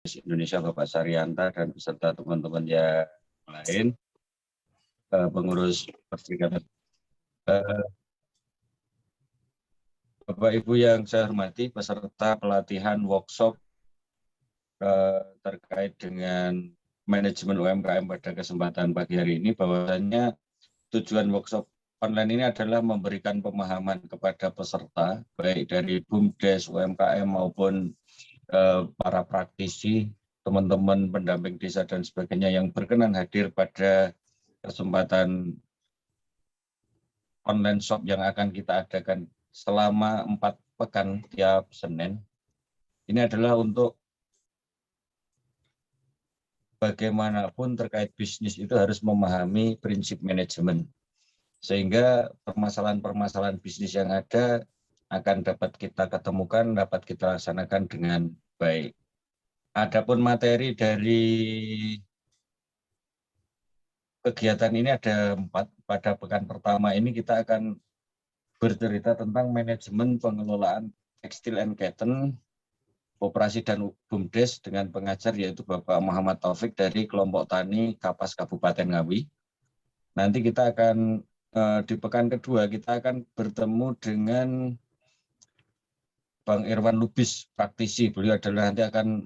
Indonesia Bapak Saryanta dan beserta teman-teman yang lain, pengurus perserikatan. Bapak Ibu yang saya hormati, peserta pelatihan workshop terkait dengan manajemen UMKM pada kesempatan pagi hari ini, bahwasannya tujuan workshop online ini adalah memberikan pemahaman kepada peserta, baik dari BUMDes, UMKM maupun para praktisi, teman-teman pendamping desa dan sebagainya yang berkenan hadir pada kesempatan online shop yang akan kita adakan selama 4 pekan tiap Senin. Ini adalah untuk bagaimanapun terkait bisnis itu harus memahami prinsip manajemen, sehingga permasalahan-permasalahan bisnis yang ada akan dapat kita ketemukan, dapat kita laksanakan dengan baik. Adapun materi dari kegiatan ini ada 4. Pada pekan pertama ini kita akan bercerita tentang manajemen pengelolaan tekstil and cotton, operasi dan BUMDes dengan pengajar yaitu Bapak Muhammad Taufik dari kelompok tani Kapas Kabupaten Ngawi. Nanti kita akan di pekan kedua kita akan bertemu dengan Bang Irwan Lubis, praktisi. Beliau adalah nanti akan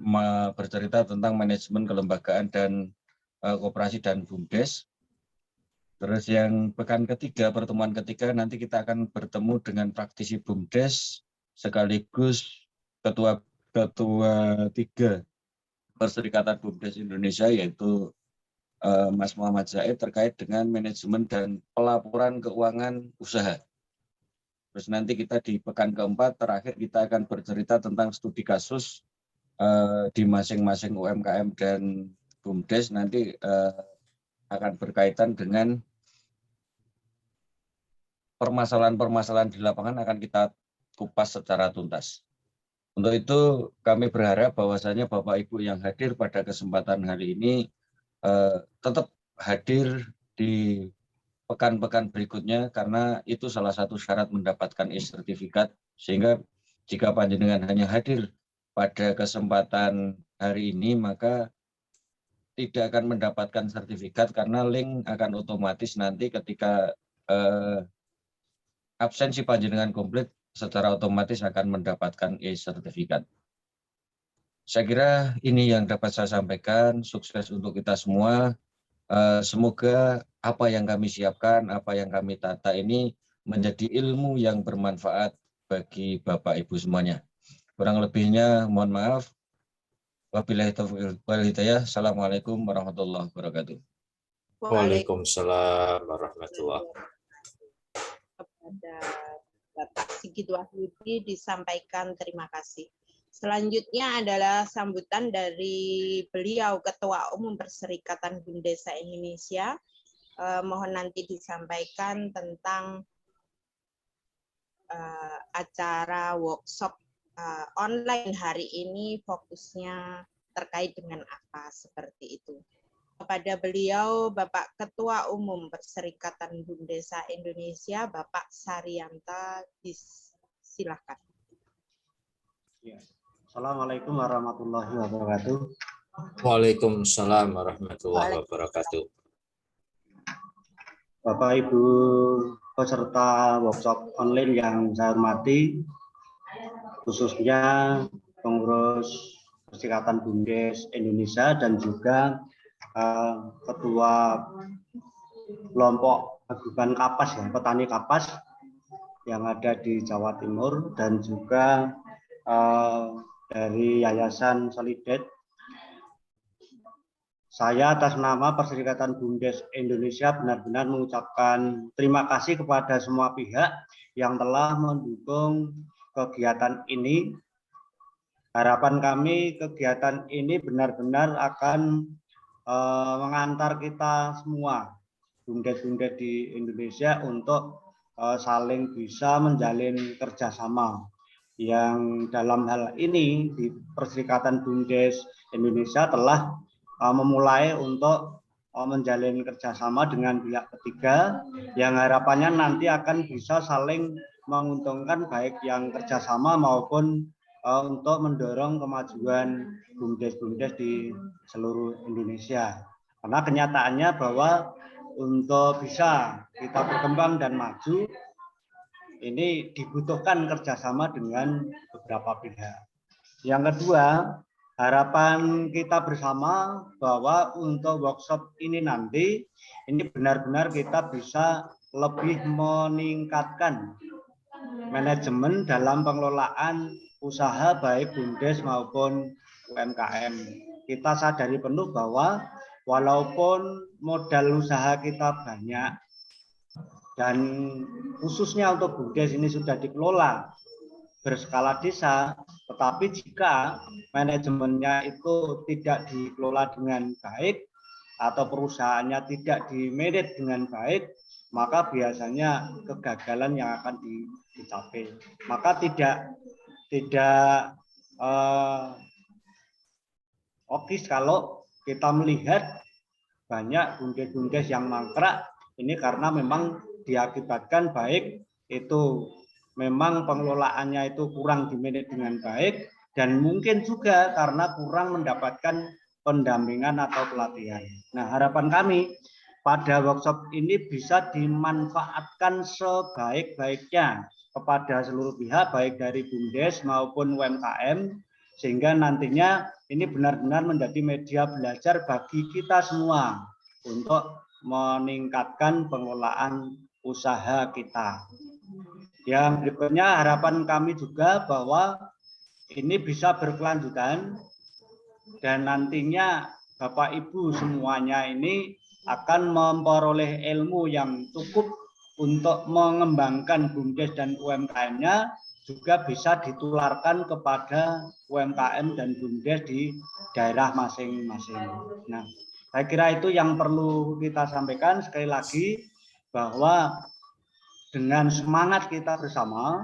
bercerita tentang manajemen kelembagaan dan koperasi dan BUMDes. Terus yang pekan ketiga, pertemuan ketiga, nanti kita akan bertemu dengan praktisi BUMDes sekaligus ketua 3 Perserikatan BUMDes Indonesia, yaitu Mas Muhammad Zaid, terkait dengan manajemen dan pelaporan keuangan usaha. Terus nanti kita di pekan keempat terakhir kita akan bercerita tentang studi kasus di masing-masing UMKM dan BUMDes, nanti akan berkaitan dengan permasalahan-permasalahan di lapangan akan kita kupas secara tuntas. Untuk itu kami berharap bahwasanya Bapak Ibu yang hadir pada kesempatan hari ini tetap hadir di pekan-pekan berikutnya, karena itu salah satu syarat mendapatkan e-sertifikat, sehingga jika panjenengan hanya hadir pada kesempatan hari ini maka tidak akan mendapatkan sertifikat, karena link akan otomatis nanti ketika absensi panjenengan komplit secara otomatis akan mendapatkan e-sertifikat. Saya kira ini yang dapat saya sampaikan. Sukses untuk kita semua. Semoga apa yang kami siapkan, apa yang kami tata ini menjadi ilmu yang bermanfaat bagi Bapak Ibu semuanya. Kurang lebihnya mohon maaf. Wabillahi taufiq wal hidayah. Assalamualaikum warahmatullahi wabarakatuh. Waalaikumsalam warahmatullahi wabarakatuh. Kepada Bapak Sigit Wahyudi disampaikan terima kasih. Selanjutnya adalah sambutan dari beliau Ketua Umum Perserikatan BUMDes Indonesia. Mohon nanti disampaikan tentang acara workshop online hari ini, fokusnya terkait dengan apa, seperti itu. Kepada beliau, Bapak Ketua Umum Perserikatan BUMDes Indonesia, Bapak Saryanta, silakan. Ya. Assalamualaikum warahmatullahi wabarakatuh. Waalaikumsalam warahmatullahi wabarakatuh. Bapak Ibu peserta workshop online yang saya hormati, khususnya pengurus Perserikatan BUMDes Indonesia dan juga ketua kelompok paguyuban kapas, ya, petani kapas yang ada di Jawa Timur, dan juga dari Yayasan Solidet. Saya atas nama Perserikatan BUMDes Indonesia benar-benar mengucapkan terima kasih kepada semua pihak yang telah mendukung kegiatan ini. Harapan kami kegiatan ini benar-benar akan mengantar kita semua BUMDes-BUMDes di Indonesia untuk saling bisa menjalin kerjasama, yang dalam hal ini di Perserikatan BUMDes Indonesia telah memulai untuk menjalin kerjasama dengan pihak ketiga, yang harapannya nanti akan bisa saling menguntungkan baik yang kerjasama maupun untuk mendorong kemajuan BUMDes-BUMDes di seluruh Indonesia. Karena kenyataannya bahwa untuk bisa kita berkembang dan maju, ini dibutuhkan kerjasama dengan beberapa pihak. Yang kedua, harapan kita bersama bahwa untuk workshop ini nanti, ini benar-benar kita bisa lebih meningkatkan manajemen dalam pengelolaan usaha baik BUMDes maupun UMKM. Kita sadari penuh bahwa walaupun modal usaha kita banyak dan khususnya untuk BUMDes ini sudah dikelola berskala desa, tetapi jika manajemennya itu tidak dikelola dengan baik atau perusahaannya tidak dimanage dengan baik, maka biasanya kegagalan yang akan dicapai. Maka tidak oke kalau kita melihat banyak BUMDes-BUMDes yang mangkrak ini karena memang diakibatkan baik itu memang pengelolaannya itu kurang dimanage dengan baik dan mungkin juga karena kurang mendapatkan pendampingan atau pelatihan. Nah, harapan kami pada workshop ini bisa dimanfaatkan sebaik-baiknya kepada seluruh pihak, baik dari BUMDes maupun UMKM, sehingga nantinya ini benar-benar menjadi media belajar bagi kita semua untuk meningkatkan pengelolaan usaha kita. Yang berikutnya harapan kami juga bahwa ini bisa berkelanjutan dan nantinya Bapak Ibu semuanya ini akan memperoleh ilmu yang cukup untuk mengembangkan BUMDes dan UMKM-nya, juga bisa ditularkan kepada UMKM dan BUMDes di daerah masing-masing. Nah, saya kira itu yang perlu kita sampaikan sekali lagi, bahwa dengan semangat kita bersama,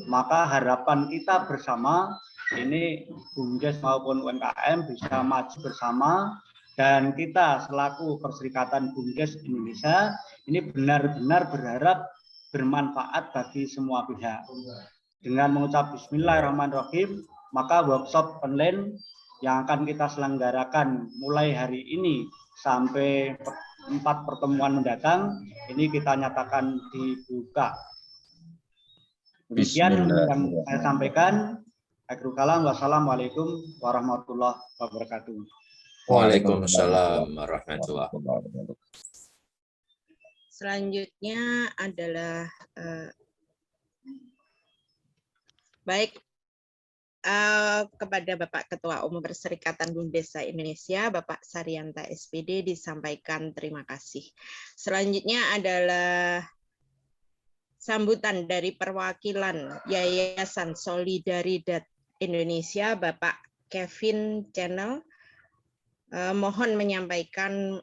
maka harapan kita bersama ini BUMDes maupun UMKM bisa maju bersama, dan kita selaku Perserikatan BUMDes Indonesia ini benar-benar berharap bermanfaat bagi semua pihak. Dengan mengucap Bismillahirrahmanirrahim, maka workshop online yang akan kita selenggarakan mulai hari ini sampai 4 pertemuan mendatang ini kita nyatakan dibuka. Demikian yang saya sampaikan. Akhirul kalam, wassalamualaikum warahmatullahi wabarakatuh. Waalaikumsalam warahmatullahi wabarakatuh. Selanjutnya adalah kepada Bapak Ketua Umum Perserikatan BUMDes Indonesia, Bapak Saryanta SPD, disampaikan terima kasih. Selanjutnya adalah sambutan dari perwakilan Yayasan Solidaridad Indonesia, Bapak Kevin Channel. Mohon menyampaikan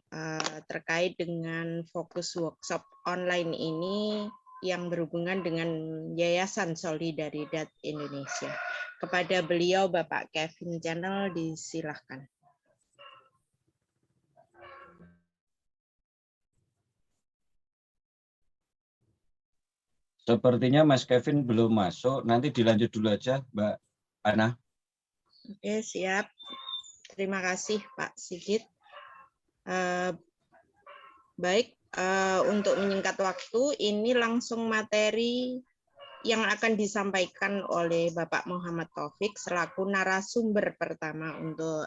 terkait dengan fokus workshop online ini yang berhubungan dengan Yayasan Solidaridad Indonesia. Kepada beliau, Bapak Kevin Channel, disilahkan. Sepertinya Mas Kevin belum masuk, nanti dilanjut dulu aja, Mbak Ana. Oke, siap. Terima kasih, Pak Sigit. Baik, untuk menyingkat waktu, ini langsung materi yang akan disampaikan oleh Bapak Muhammad Taufik selaku narasumber pertama untuk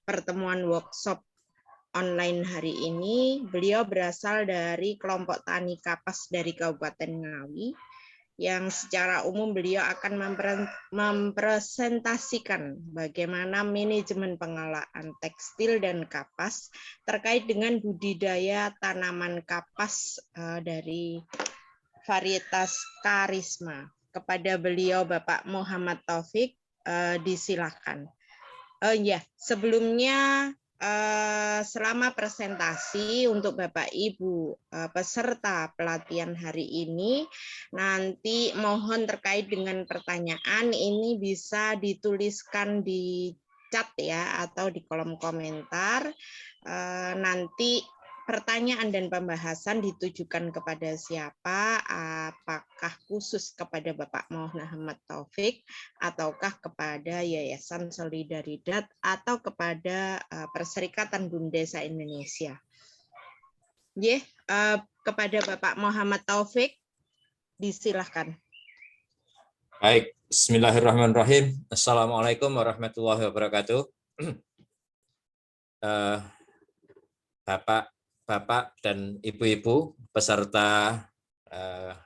pertemuan workshop online hari ini. Beliau berasal dari kelompok tani kapas dari Kabupaten Ngawi, yang secara umum beliau akan mempresentasikan bagaimana manajemen pengelolaan tekstil dan kapas terkait dengan budidaya tanaman kapas dari varietas Karisma. Kepada beliau, Bapak Muhammad Taufik, disilahkan. Sebelumnya selama presentasi untuk Bapak Ibu peserta pelatihan hari ini, nanti mohon terkait dengan pertanyaan ini bisa dituliskan di chat ya, atau di kolom komentar. Nanti pertanyaan dan pembahasan ditujukan kepada siapa? Apakah khusus kepada Bapak Muhammad Taufik, ataukah kepada Yayasan Solidaridad, atau kepada Perserikatan BUMDES Indonesia? Kepada Bapak Muhammad Taufik, disilahkan. Baik, bismillahirrahmanirrahim. Assalamualaikum warahmatullahi wabarakatuh. Bapak dan Ibu-ibu peserta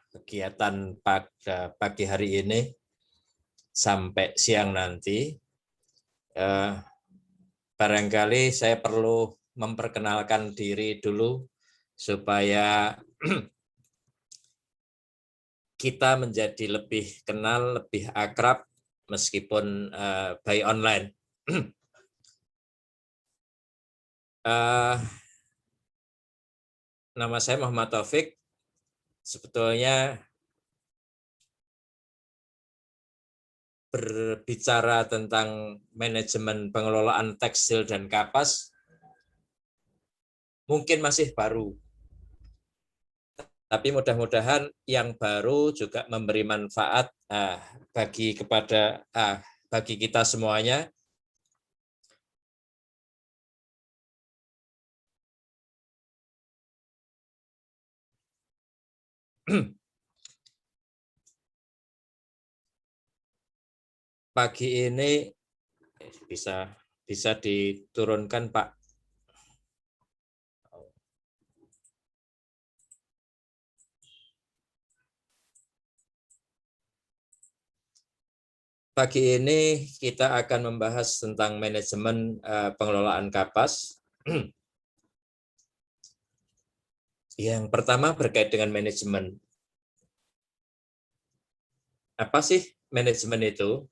kegiatan pada pagi hari ini sampai siang nanti, barangkali saya perlu memperkenalkan diri dulu supaya kita menjadi lebih kenal, lebih akrab meskipun by online. Nama saya Muhammad Taufik. Sebetulnya berbicara tentang manajemen pengelolaan tekstil dan kapas mungkin masih baru. Tapi mudah-mudahan yang baru juga memberi manfaat bagi kita semuanya. Pagi ini bisa diturunkan, Pak. Pagi ini kita akan membahas tentang manajemen pengelolaan kapas. Yang pertama berkait dengan manajemen. Apa sih manajemen itu?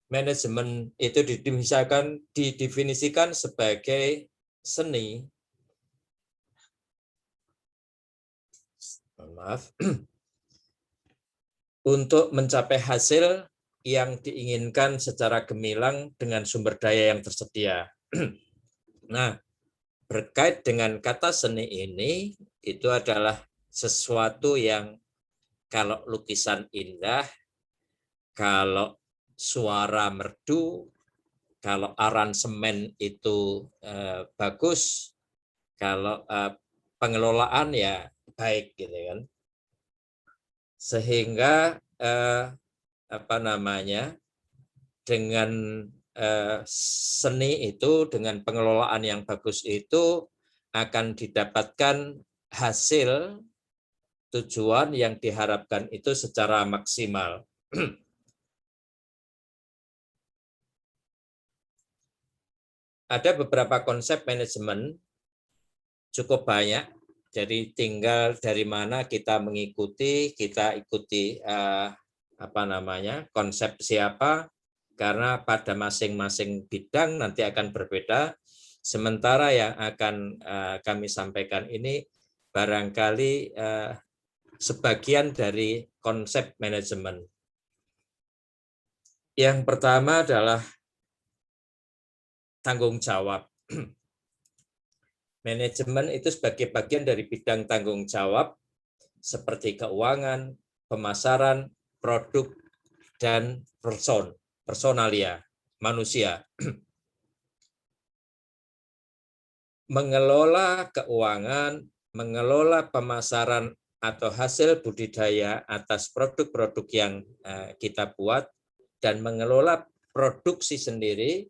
Manajemen itu didefinisikan sebagai seni. Maaf. Untuk mencapai hasil yang diinginkan secara gemilang dengan sumber daya yang tersedia. Nah, berkait dengan kata seni ini, itu adalah sesuatu yang kalau lukisan indah, kalau suara merdu, kalau aransemen itu bagus, kalau pengelolaan ya baik gitu kan. Sehingga dengan seni itu, dengan pengelolaan yang bagus itu akan didapatkan hasil tujuan yang diharapkan itu secara maksimal. Ada beberapa konsep manajemen, cukup banyak, jadi tinggal dari mana kita mengikuti, kita ikuti konsep siapa, karena pada masing-masing bidang nanti akan berbeda. Sementara yang akan kami sampaikan ini barangkali sebagian dari konsep manajemen. Yang pertama adalah tanggung jawab. Manajemen itu sebagai bagian dari bidang tanggung jawab seperti keuangan, pemasaran, produk, dan personalia, manusia. Mengelola keuangan, mengelola pemasaran atau hasil budidaya atas produk-produk yang kita buat, dan mengelola produksi sendiri,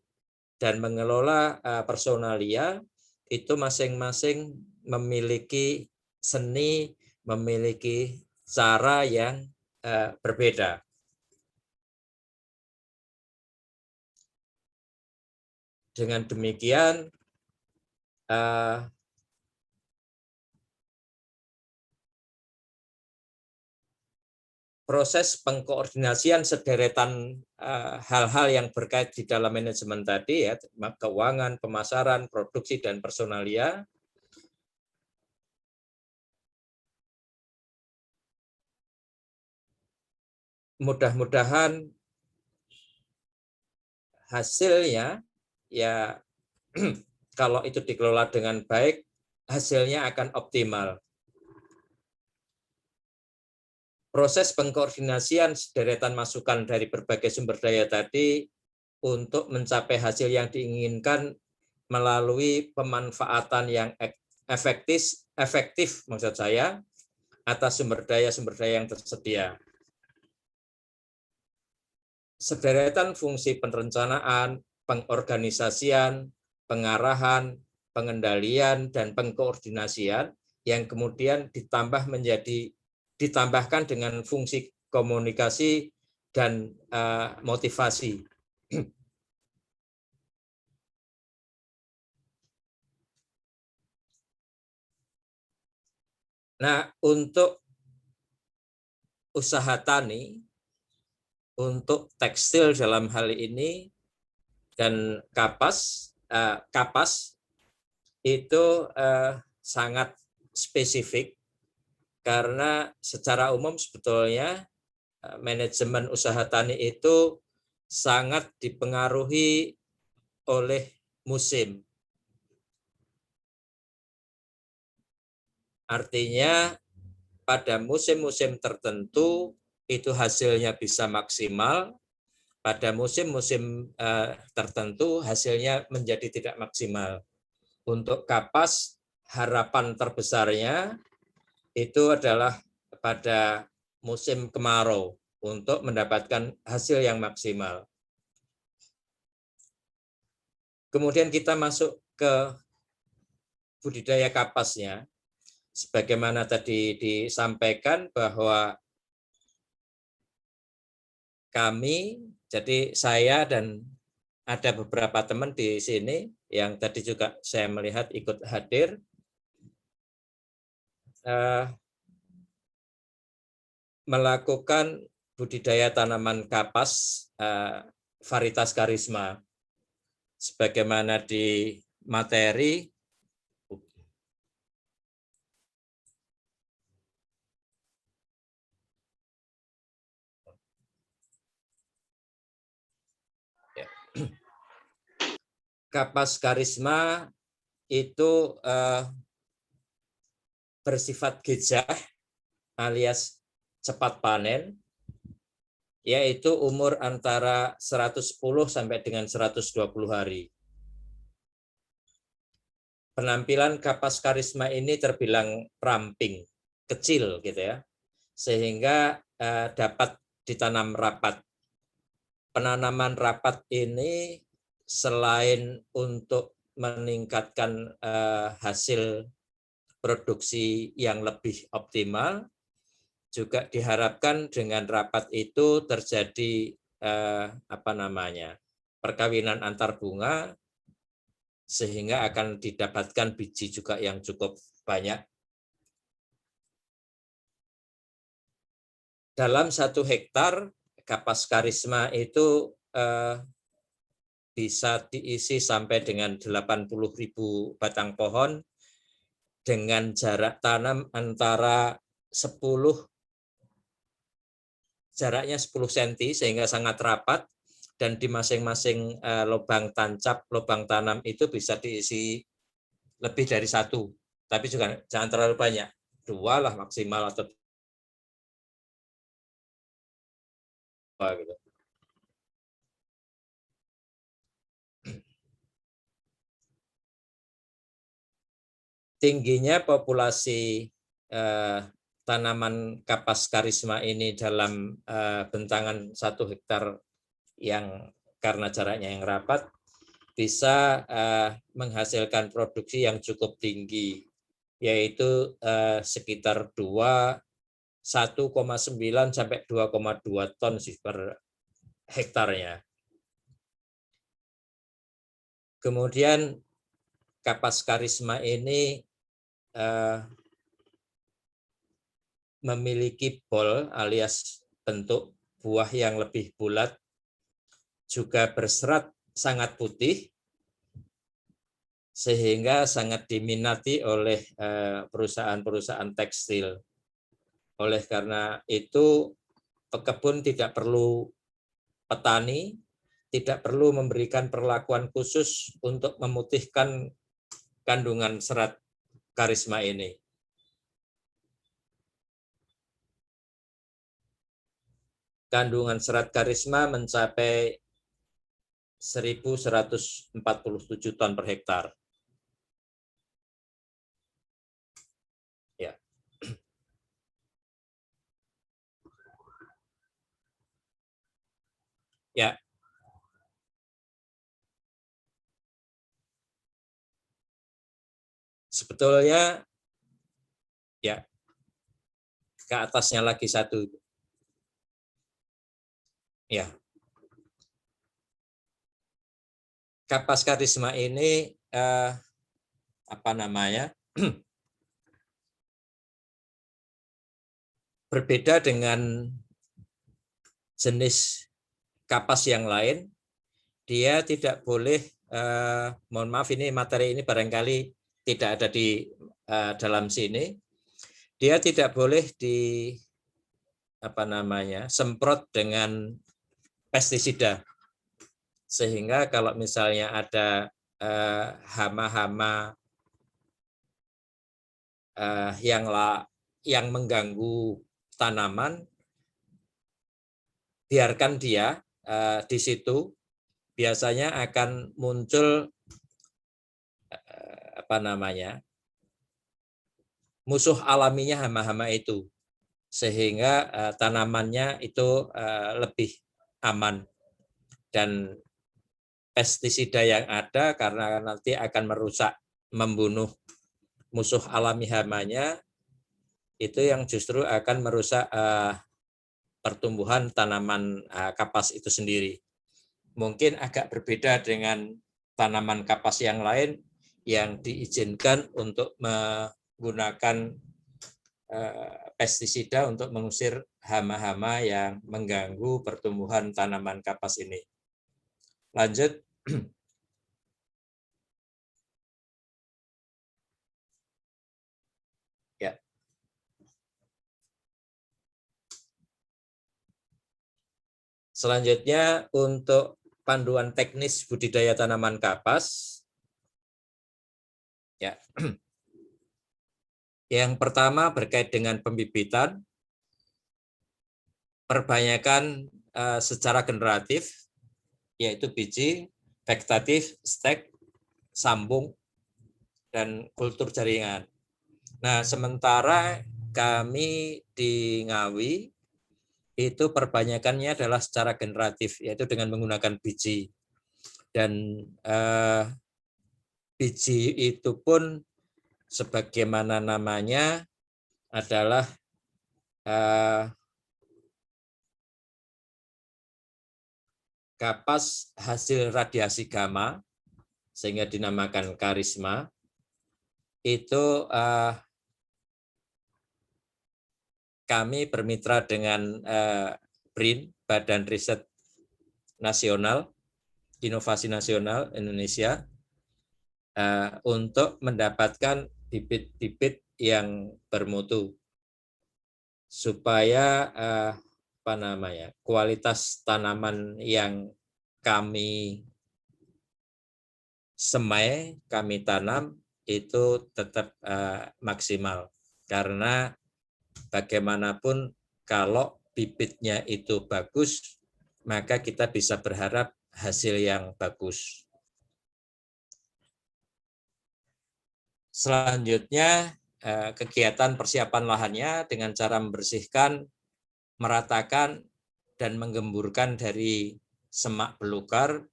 dan mengelola personalia, itu masing-masing memiliki seni, memiliki cara yang berbeda. Dengan demikian, proses pengkoordinasian sederetan hal-hal yang berkait di dalam manajemen tadi, ya, keuangan, pemasaran, produksi, dan personalia, mudah-mudahan hasilnya ya kalau itu dikelola dengan baik, hasilnya akan optimal. Proses pengkoordinasian sederetan masukan dari berbagai sumber daya tadi untuk mencapai hasil yang diinginkan melalui pemanfaatan yang efektif maksud saya atas sumber daya yang tersedia. Sederetan fungsi perencanaan, pengorganisasian, pengarahan, pengendalian, dan pengkoordinasian yang kemudian ditambahkan dengan fungsi komunikasi dan motivasi. Nah, untuk usaha tani, untuk tekstil dalam hal ini, dan kapas itu sangat spesifik karena secara umum sebetulnya manajemen usaha tani itu sangat dipengaruhi oleh musim. Artinya pada musim-musim tertentu itu hasilnya bisa maksimal, pada musim-musim tertentu hasilnya menjadi tidak maksimal. Untuk kapas, harapan terbesarnya itu adalah pada musim kemarau untuk mendapatkan hasil yang maksimal. Kemudian kita masuk ke budidaya kapasnya. Sebagaimana tadi disampaikan bahwa kami, jadi saya dan ada beberapa teman di sini yang tadi juga saya melihat ikut hadir, melakukan budidaya tanaman kapas varietas karisma. Sebagaimana di materi, kapas karisma itu bersifat gejah alias cepat panen, yaitu umur antara 110 sampai dengan 120 hari. Penampilan kapas karisma ini terbilang ramping, kecil gitu ya, sehingga dapat ditanam rapat. Penanaman rapat ini selain untuk meningkatkan hasil produksi yang lebih optimal, juga diharapkan dengan rapat itu terjadi perkawinan antar bunga, sehingga akan didapatkan biji juga yang cukup banyak. Dalam 1 hektar kapas karisma itu bisa diisi sampai dengan 80.000 batang pohon dengan jarak tanam antara jaraknya 10 cm sehingga sangat rapat, dan di masing-masing lubang tancap, lubang tanam itu bisa diisi lebih dari 1, tapi juga jangan terlalu banyak, 2 lah maksimal atau 2 gitu. Tingginya populasi tanaman kapas karisma ini dalam bentangan 1 hektar yang karena jaraknya yang rapat bisa menghasilkan produksi yang cukup tinggi, yaitu sekitar 1,9 sampai 2,2 ton per hektarnya. Kemudian kapas karisma ini memiliki bol alias bentuk buah yang lebih bulat, juga berserat sangat putih, sehingga sangat diminati oleh perusahaan-perusahaan tekstil. Oleh karena itu pekebun tidak perlu, petani tidak perlu memberikan perlakuan khusus untuk memutihkan kandungan serat karisma ini. Kandungan serat karisma mencapai 1.147 ton per hektar. Ya. Ya. Sebetulnya ya ke atasnya lagi satu. Ya. Kapas karisma ini apa namanya? Berbeda dengan jenis kapas yang lain, dia tidak boleh, mohon maaf ini materi ini barangkali tidak ada di dalam sini, dia tidak boleh di apa namanya semprot dengan pestisida, sehingga kalau misalnya ada hama-hama yang mengganggu tanaman, biarkan dia di situ, biasanya akan muncul apa namanya musuh alaminya hama-hama itu, sehingga tanamannya itu lebih aman, dan pestisida yang ada karena nanti akan merusak, membunuh musuh alami hamanya, itu yang justru akan merusak pertumbuhan tanaman kapas itu sendiri. Mungkin agak berbeda dengan tanaman kapas yang lain yang diizinkan untuk menggunakan pestisida untuk mengusir hama-hama yang mengganggu pertumbuhan tanaman kapas ini. Lanjut. Ya. Selanjutnya untuk panduan teknis budidaya tanaman kapas. Ya. Yang pertama berkait dengan pembibitan, perbanyakan secara generatif, yaitu biji, vegetatif, stek, sambung, dan kultur jaringan. Nah, sementara kami di Ngawi itu perbanyakannya adalah secara generatif, yaitu dengan menggunakan biji. Dan biji itu pun sebagaimana namanya adalah kapas hasil radiasi gamma, sehingga dinamakan karisma. Itu kami bermitra dengan BRIN, Badan Riset Nasional, Inovasi Nasional Indonesia, untuk mendapatkan bibit-bibit yang bermutu, supaya apa namanya kualitas tanaman yang kami semai, kami tanam itu tetap maksimal. Karena bagaimanapun kalau bibitnya itu bagus, maka kita bisa berharap hasil yang bagus. Selanjutnya, kegiatan persiapan lahannya dengan cara membersihkan, meratakan, dan menggemburkan dari semak belukar,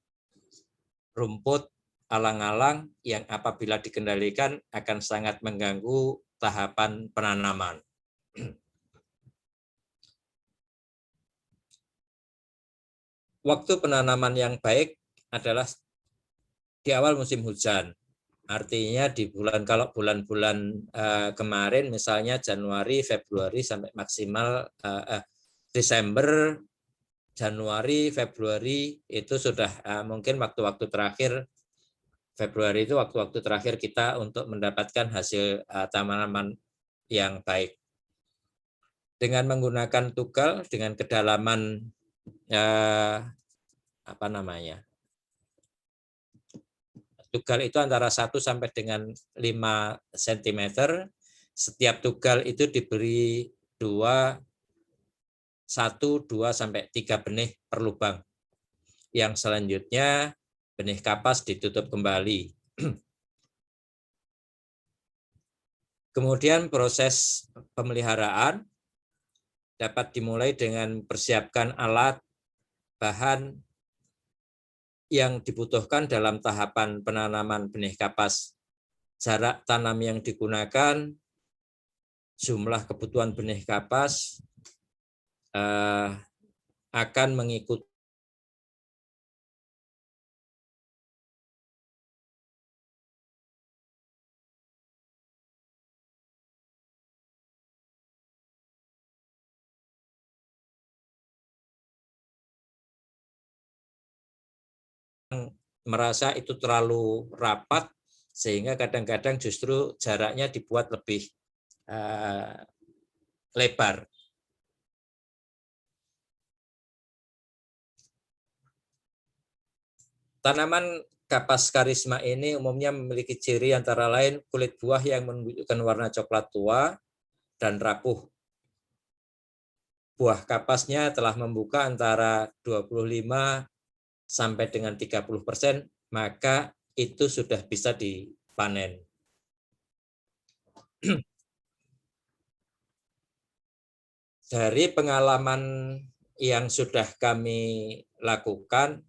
rumput, alang-alang yang apabila dikendalikan akan sangat mengganggu tahapan penanaman. Waktu penanaman yang baik adalah di awal musim hujan. Artinya di kalau bulan-bulan kemarin misalnya Januari, Februari sampai maksimal Desember, Januari, Februari itu sudah mungkin waktu-waktu terakhir. Februari itu waktu-waktu terakhir kita untuk mendapatkan hasil tanaman yang baik. dengan menggunakan tugal dengan kedalaman apa namanya? Tugal itu antara 1 sampai dengan 5 cm. Setiap tugal itu diberi 1, 2 sampai 3 benih per lubang. Yang selanjutnya benih kapas ditutup kembali. Kemudian proses pemeliharaan dapat dimulai dengan persiapkan alat, bahan yang dibutuhkan dalam tahapan penanaman benih kapas. Jarak tanam yang digunakan, jumlah kebutuhan benih kapas akan mengikuti merasa itu terlalu rapat sehingga kadang-kadang justru jaraknya dibuat lebih lebar. Tanaman kapas karisma ini umumnya memiliki ciri antara lain kulit buah yang menunjukkan warna coklat tua dan rapuh. Buah kapasnya telah membuka antara 25 sampai dengan 30%, maka itu sudah bisa dipanen. Dari pengalaman yang sudah kami lakukan,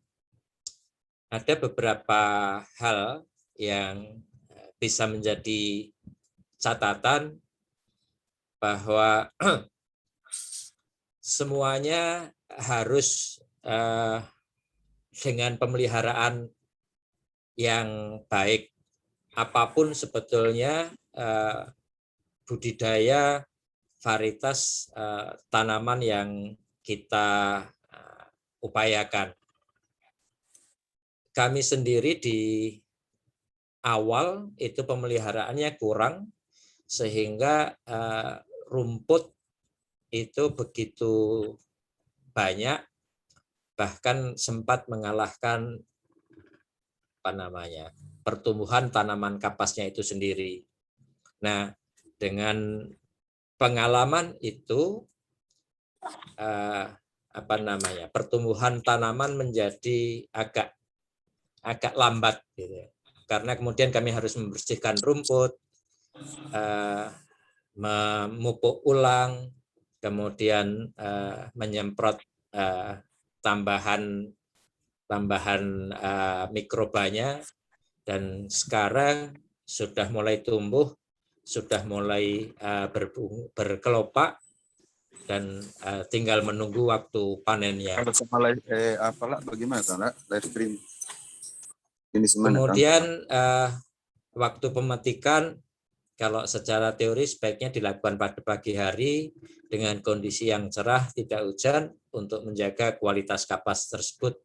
ada beberapa hal yang bisa menjadi catatan bahwa semuanya harus dengan pemeliharaan yang baik. Apapun sebetulnya budidaya varietas tanaman yang kita upayakan. Kami sendiri di awal itu pemeliharaannya kurang, sehingga rumput itu begitu banyak, bahkan sempat mengalahkan pertumbuhan tanaman kapasnya itu sendiri. Nah, dengan pengalaman itu pertumbuhan tanaman menjadi agak lambat gitu. Karena kemudian kami harus membersihkan rumput, memupuk ulang, kemudian menyemprot tambahan mikrobanya, dan sekarang sudah mulai tumbuh, sudah mulai berkelopak, dan tinggal menunggu waktu panennya. Kalau sama bagaimana karena live stream ini semuanya, kemudian waktu pemetikan, kalau secara teori sebaiknya dilakukan pada pagi hari dengan kondisi yang cerah, tidak hujan, untuk menjaga kualitas kapas tersebut.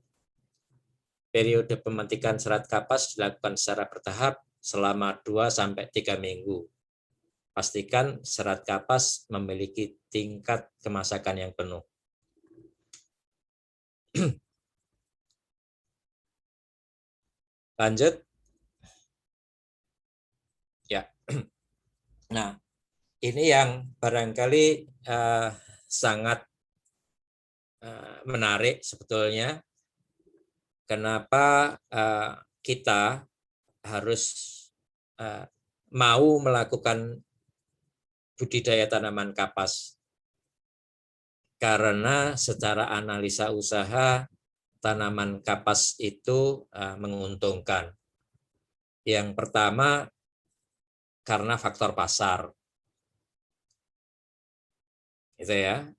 Periode pemetikan serat kapas dilakukan secara bertahap selama 2-3 minggu. Pastikan serat kapas memiliki tingkat kemasakan yang penuh. Lanjut. Ya. Nah, ini yang barangkali sangat menarik sebetulnya. Kenapa kita harus mau melakukan budidaya tanaman kapas? Karena secara analisa usaha, tanaman kapas itu menguntungkan. Yang pertama, karena faktor pasar. Gitu ya.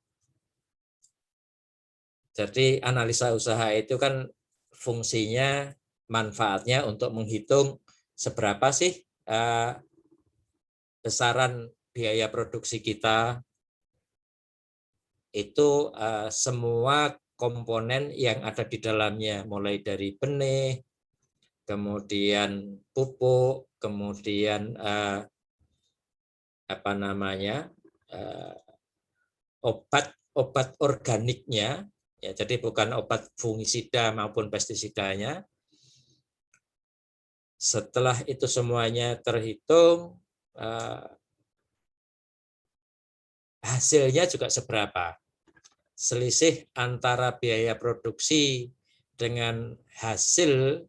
Jadi analisa usaha itu kan fungsinya, manfaatnya untuk menghitung seberapa sih besaran biaya produksi kita. Itu semua komponen yang ada di dalamnya, mulai dari benih, kemudian pupuk, kemudian obat organiknya, ya, jadi bukan obat fungisida maupun pestisidanya. Setelah itu semuanya terhitung, hasilnya juga seberapa. Selisih antara biaya produksi dengan hasil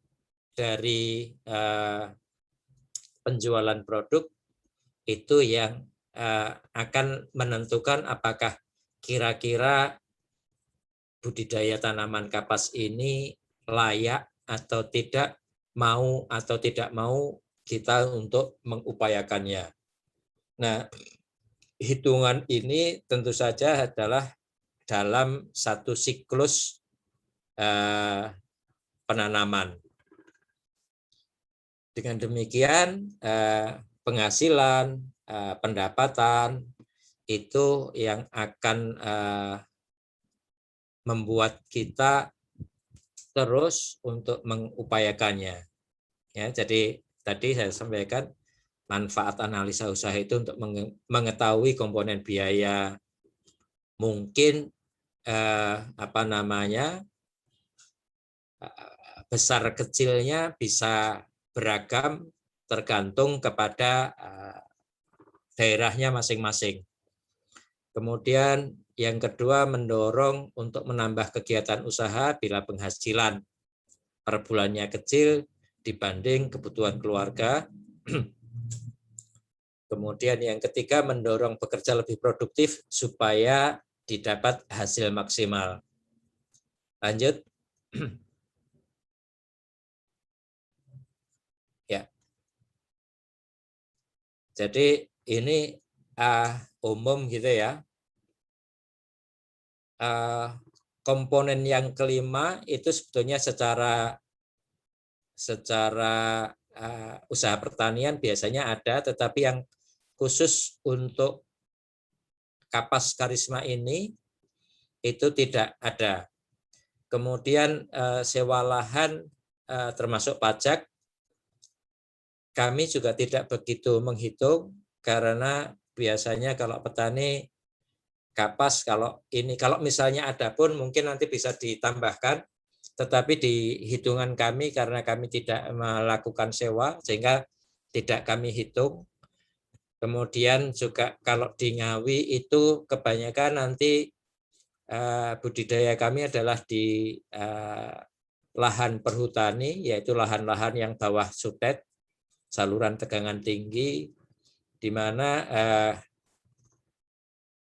dari penjualan produk itu yang akan menentukan apakah kira-kira budidaya tanaman kapas ini layak atau tidak, mau atau tidak mau kita untuk mengupayakannya. Nah, hitungan ini tentu saja adalah dalam satu siklus penanaman. Dengan demikian, penghasilan, pendapatan itu yang akan membuat kita terus untuk mengupayakannya. Ya, jadi tadi saya sampaikan manfaat analisa usaha itu untuk mengetahui komponen biaya, mungkin besar kecilnya bisa beragam tergantung kepada daerahnya masing-masing. Kemudian yang kedua, mendorong untuk menambah kegiatan usaha bila penghasilan per bulannya kecil dibanding kebutuhan keluarga. Kemudian yang ketiga, mendorong bekerja lebih produktif supaya didapat hasil maksimal. Lanjut. Ya. Jadi ini umum gitu ya. Komponen yang kelima itu sebetulnya secara usaha pertanian biasanya ada, tetapi yang khusus untuk kapas karisma ini itu tidak ada. Kemudian sewa lahan termasuk pajak kami juga tidak begitu menghitung, karena biasanya kalau petani kapas, kalau misalnya ada pun mungkin nanti bisa ditambahkan, tetapi di hitungan kami karena kami tidak melakukan sewa sehingga tidak kami hitung. Kemudian juga kalau di Ngawi itu kebanyakan nanti budidaya kami adalah di lahan perhutani, yaitu lahan-lahan yang bawah sutet, saluran tegangan tinggi, di mana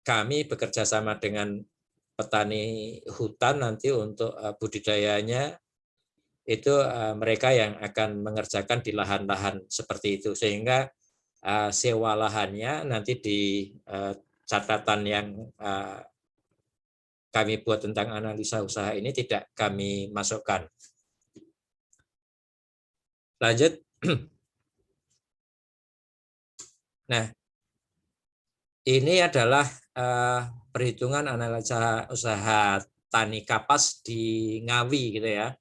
kami bekerja sama dengan petani hutan nanti untuk budidayanya, itu mereka yang akan mengerjakan di lahan-lahan seperti itu, sehingga sewa lahannya nanti di catatan yang kami buat tentang analisa usaha ini tidak kami masukkan. Lanjut. Nah, ini adalah perhitungan analisa usaha tani kapas di Ngawi gitu ya.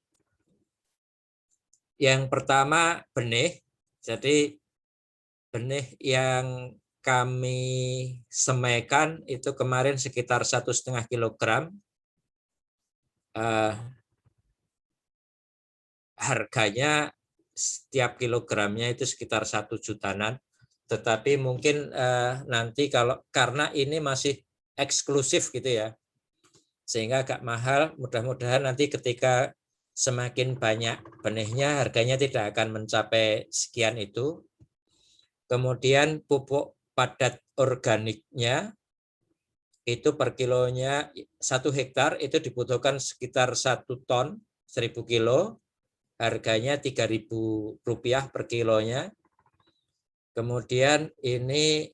Yang pertama benih. Jadi benih yang kami semaikan itu kemarin sekitar 1,5 kilogram. Harganya setiap kilogramnya itu sekitar 1 jutaan. Tetapi mungkin nanti karena ini masih eksklusif gitu ya, sehingga agak mahal. Mudah-mudahan nanti ketika semakin banyak benihnya harganya tidak akan mencapai sekian itu. Kemudian pupuk padat organiknya itu per kilonya 1 hektar itu dibutuhkan sekitar 1 ton, 1.000 kilo, harganya Rp3.000 per kilonya. Kemudian ini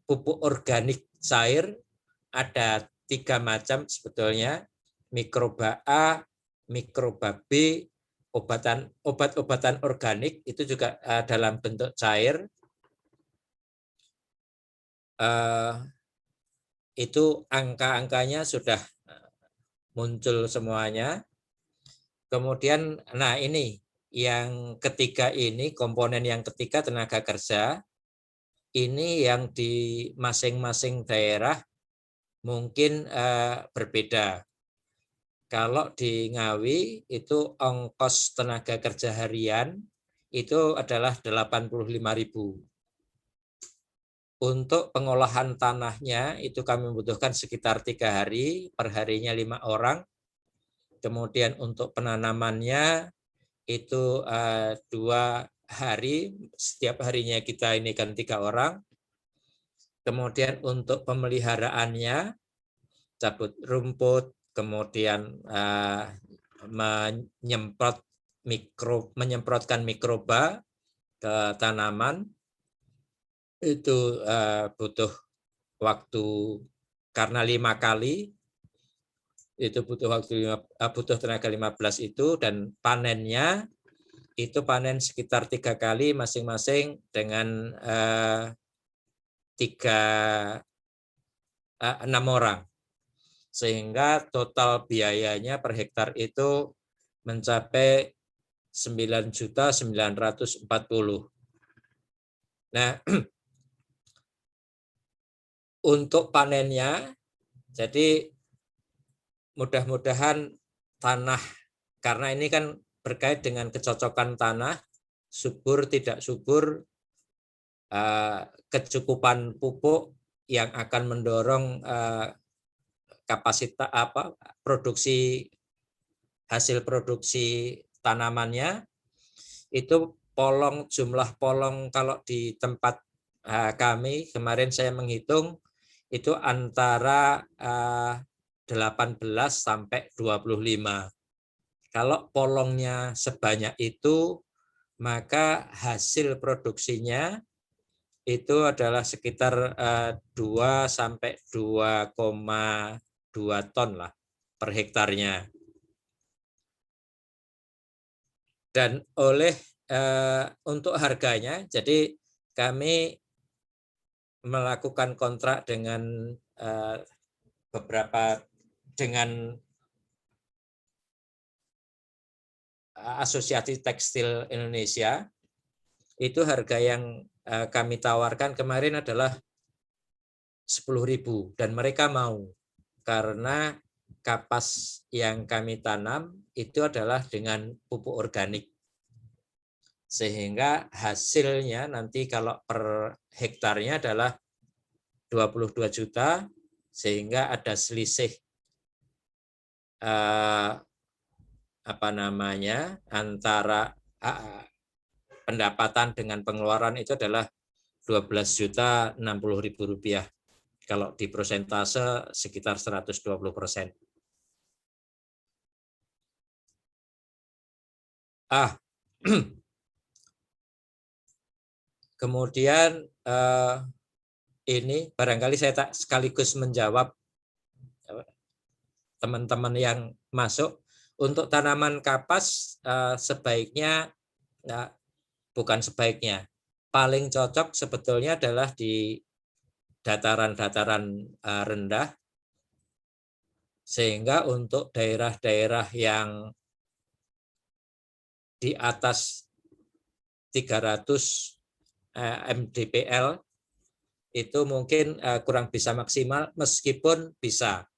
pupuk organik cair ada 3 macam sebetulnya, mikroba A, mikroba B, obat-obatan organik itu juga dalam bentuk cair. Itu angka-angkanya sudah muncul semuanya. Kemudian, nah ini yang ketiga ini, komponen yang ketiga tenaga kerja, ini yang di masing-masing daerah mungkin berbeda. Kalau di Ngawi itu ongkos tenaga kerja harian itu adalah 85.000. Untuk pengolahan tanahnya itu kami membutuhkan sekitar 3 hari, per harinya 5 orang. Kemudian untuk penanamannya itu 2 hari, setiap harinya kita ini kan 3 orang. Kemudian untuk pemeliharaannya, cabut rumput, kemudian menyemprotkan mikroba ke tanaman, itu butuh waktu, karena 5 kali, itu butuh tenaga 15 itu, dan panennya itu panen sekitar 3 kali masing-masing dengan 6 orang, sehingga total biayanya per hektar itu mencapai 9.940.000. Nah, untuk panennya, jadi mudah-mudahan tanah, karena ini kan berkait dengan kecocokan tanah, subur tidak subur, kecukupan pupuk yang akan mendorong kapasitas hasil produksi tanamannya. Itu jumlah polong kalau di tempat kami kemarin saya menghitung itu antara 18 sampai 25. Kalau polongnya sebanyak itu, maka hasil produksinya itu adalah sekitar 2 sampai 2,2 ton lah per hektarnya. Dan untuk harganya, jadi kami melakukan kontrak dengan dengan Asosiasi Tekstil Indonesia. Itu harga yang kami tawarkan kemarin adalah 10.000, dan mereka mau, karena kapas yang kami tanam itu adalah dengan pupuk organik, sehingga hasilnya nanti kalau per hektarnya adalah 22 juta, sehingga ada selisih antara pendapatan dengan pengeluaran itu adalah 12.060.000 rupiah. Kalau di persentase sekitar 120%. Kemudian ini barangkali saya tak sekaligus menjawab teman-teman yang masuk. Untuk tanaman kapas sebaiknya, bukan sebaiknya, paling cocok sebetulnya adalah di dataran-dataran rendah, sehingga untuk daerah-daerah yang di atas 300 mdpl itu mungkin kurang bisa maksimal, meskipun bisa,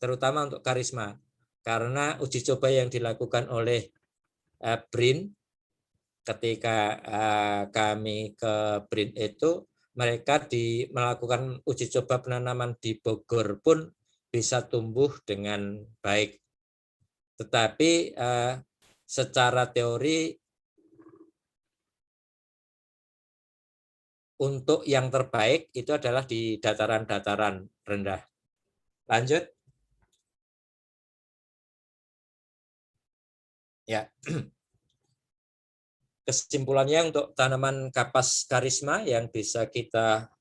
terutama untuk karisma, karena uji coba yang dilakukan oleh BRIN ketika kami ke BRIN itu, mereka melakukan uji coba penanaman di Bogor pun bisa tumbuh dengan baik. Tetapi secara teori untuk yang terbaik itu adalah di dataran-dataran rendah. Lanjut. Ya. Kesimpulannya untuk tanaman kapas karisma yang bisa kita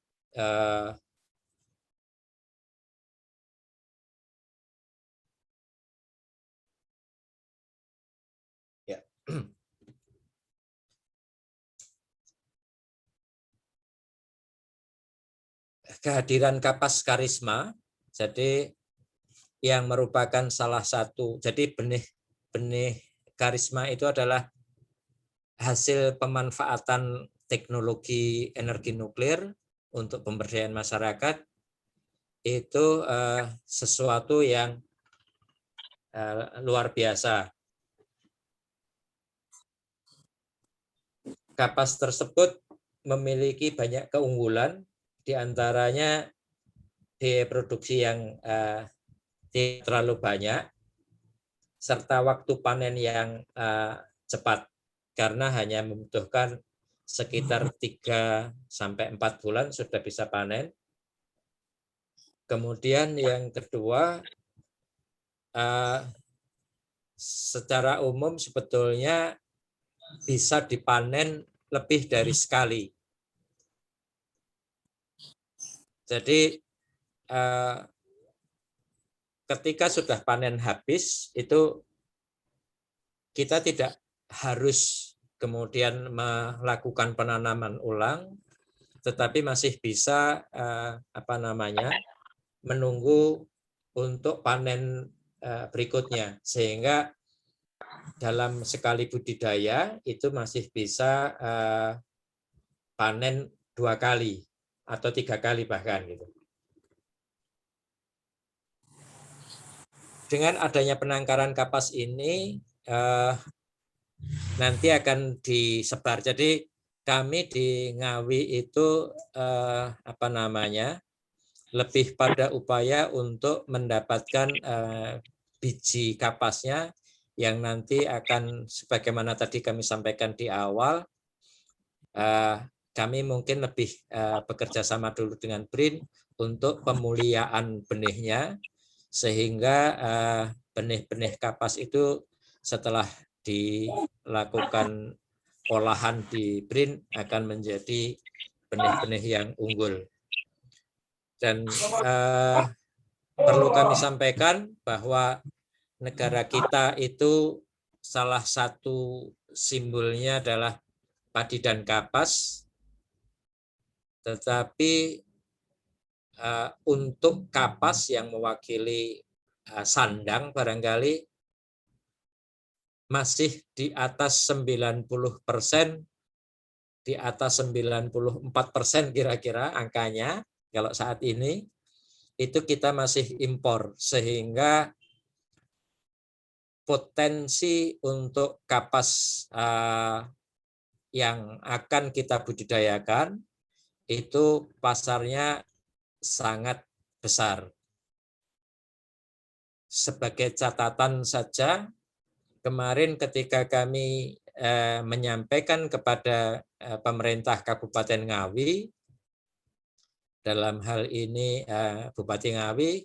kehadiran kapas karisma, jadi yang merupakan salah satu, jadi benih karisma itu adalah hasil pemanfaatan teknologi energi nuklir untuk pemberdayaan masyarakat, itu sesuatu yang luar biasa. Kapas tersebut memiliki banyak keunggulan, diantaranya biaya produksi yang tidak terlalu banyak, serta waktu panen yang cepat, karena hanya membutuhkan sekitar 3-4 bulan sudah bisa panen. Kemudian yang kedua, secara umum sebetulnya bisa dipanen lebih dari sekali. Jadi ketika sudah panen habis, itu kita tidak harus kemudian melakukan penanaman ulang, tetapi masih bisa menunggu untuk panen berikutnya, sehingga dalam sekali budidaya itu masih bisa panen 2 kali atau 3 kali bahkan gitu. Dengan adanya penangkaran kapas ini nanti akan disebar. Jadi kami di Ngawi itu lebih pada upaya untuk mendapatkan biji kapasnya yang nanti akan, sebagaimana tadi kami sampaikan di awal, kami mungkin lebih bekerja sama dulu dengan BRIN untuk pemuliaan benihnya, sehingga benih-benih kapas itu setelah dilakukan olahan di BRIN akan menjadi benih-benih yang unggul. Dan perlu kami sampaikan bahwa negara kita itu salah satu simbolnya adalah padi dan kapas, tetapi untuk kapas yang mewakili sandang barangkali masih di atas 90%, di atas 94% kira-kira angkanya. Kalau saat ini itu kita masih impor, sehingga potensi untuk kapas yang akan kita budidayakan itu pasarnya sangat besar. Sebagai catatan saja, kemarin ketika kami menyampaikan kepada pemerintah Kabupaten Ngawi, dalam hal ini Bupati Ngawi,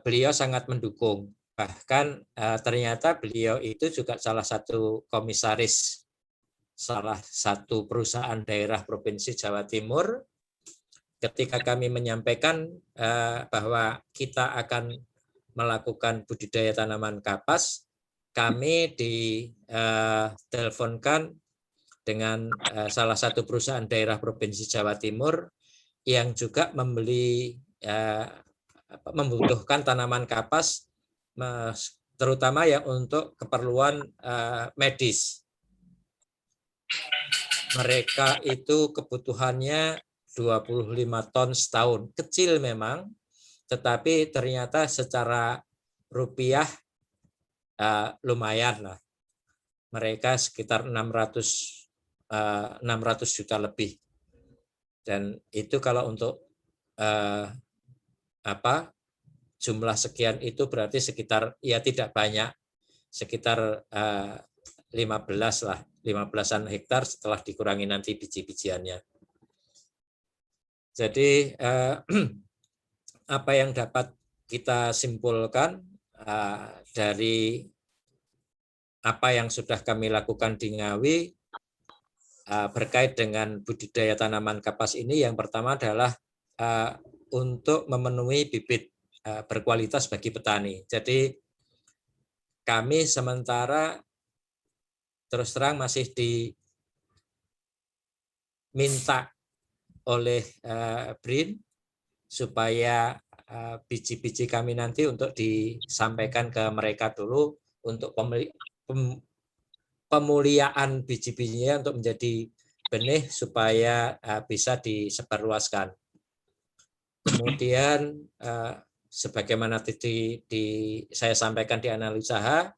beliau sangat mendukung. Bahkan ternyata beliau itu juga salah satu komisaris salah satu perusahaan daerah Provinsi Jawa Timur. Ketika kami menyampaikan bahwa kita akan melakukan budidaya tanaman kapas, kami diteleponkan dengan salah satu perusahaan daerah Provinsi Jawa Timur yang juga membutuhkan tanaman kapas, terutama yang untuk keperluan medis. Mereka itu kebutuhannya 25 ton setahun. Kecil memang, tetapi ternyata secara rupiah lumayan lah. Mereka sekitar 600 juta lebih. Dan itu kalau untuk jumlah sekian itu berarti sekitar, ya tidak banyak, sekitar 15-an hektar setelah dikurangi nanti biji-bijiannya. Jadi apa yang dapat kita simpulkan dari apa yang sudah kami lakukan di Ngawi berkait dengan budidaya tanaman kapas ini, yang pertama adalah untuk memenuhi bibit berkualitas bagi petani. Jadi kami sementara terus terang masih diminta oleh BRIN supaya biji-biji kami nanti untuk disampaikan ke mereka dulu untuk pemuliaan biji-bijinya untuk menjadi benih supaya bisa disebarluaskan. Kemudian sebagaimana saya sampaikan di analisa,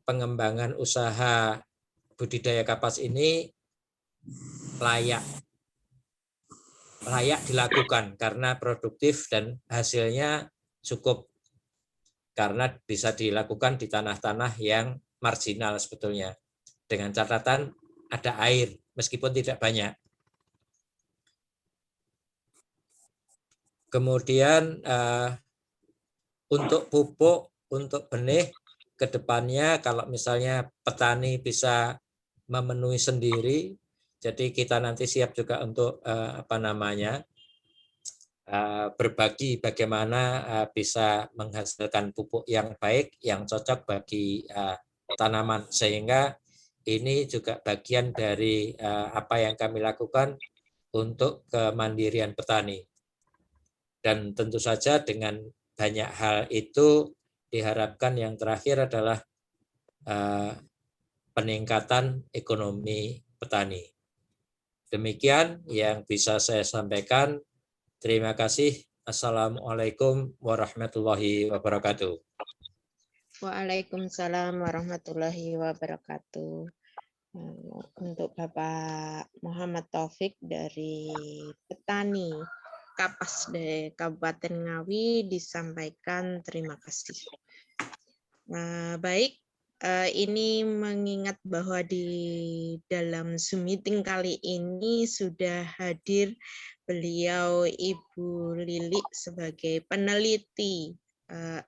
pengembangan usaha budidaya kapas ini layak dilakukan karena produktif dan hasilnya cukup, karena bisa dilakukan di tanah-tanah yang marginal sebetulnya, dengan catatan ada air meskipun tidak banyak. Kemudian untuk pupuk, untuk benih, ke depannya kalau misalnya petani bisa memenuhi sendiri, jadi kita nanti siap juga untuk berbagi bagaimana bisa menghasilkan pupuk yang baik, yang cocok bagi tanaman, sehingga ini juga bagian dari apa yang kami lakukan untuk kemandirian petani. Dan tentu saja dengan banyak hal itu diharapkan yang terakhir adalah peningkatan ekonomi petani. Demikian yang bisa saya sampaikan. Terima kasih. Assalamualaikum warahmatullahi wabarakatuh. Waalaikumsalam warahmatullahi wabarakatuh. Untuk Bapak Muhammad Taufik dari petani kapas dari Kabupaten Ngawi disampaikan terima kasih. Baik, ini mengingat bahwa di dalam Zoom meeting kali ini sudah hadir beliau Ibu Lili sebagai peneliti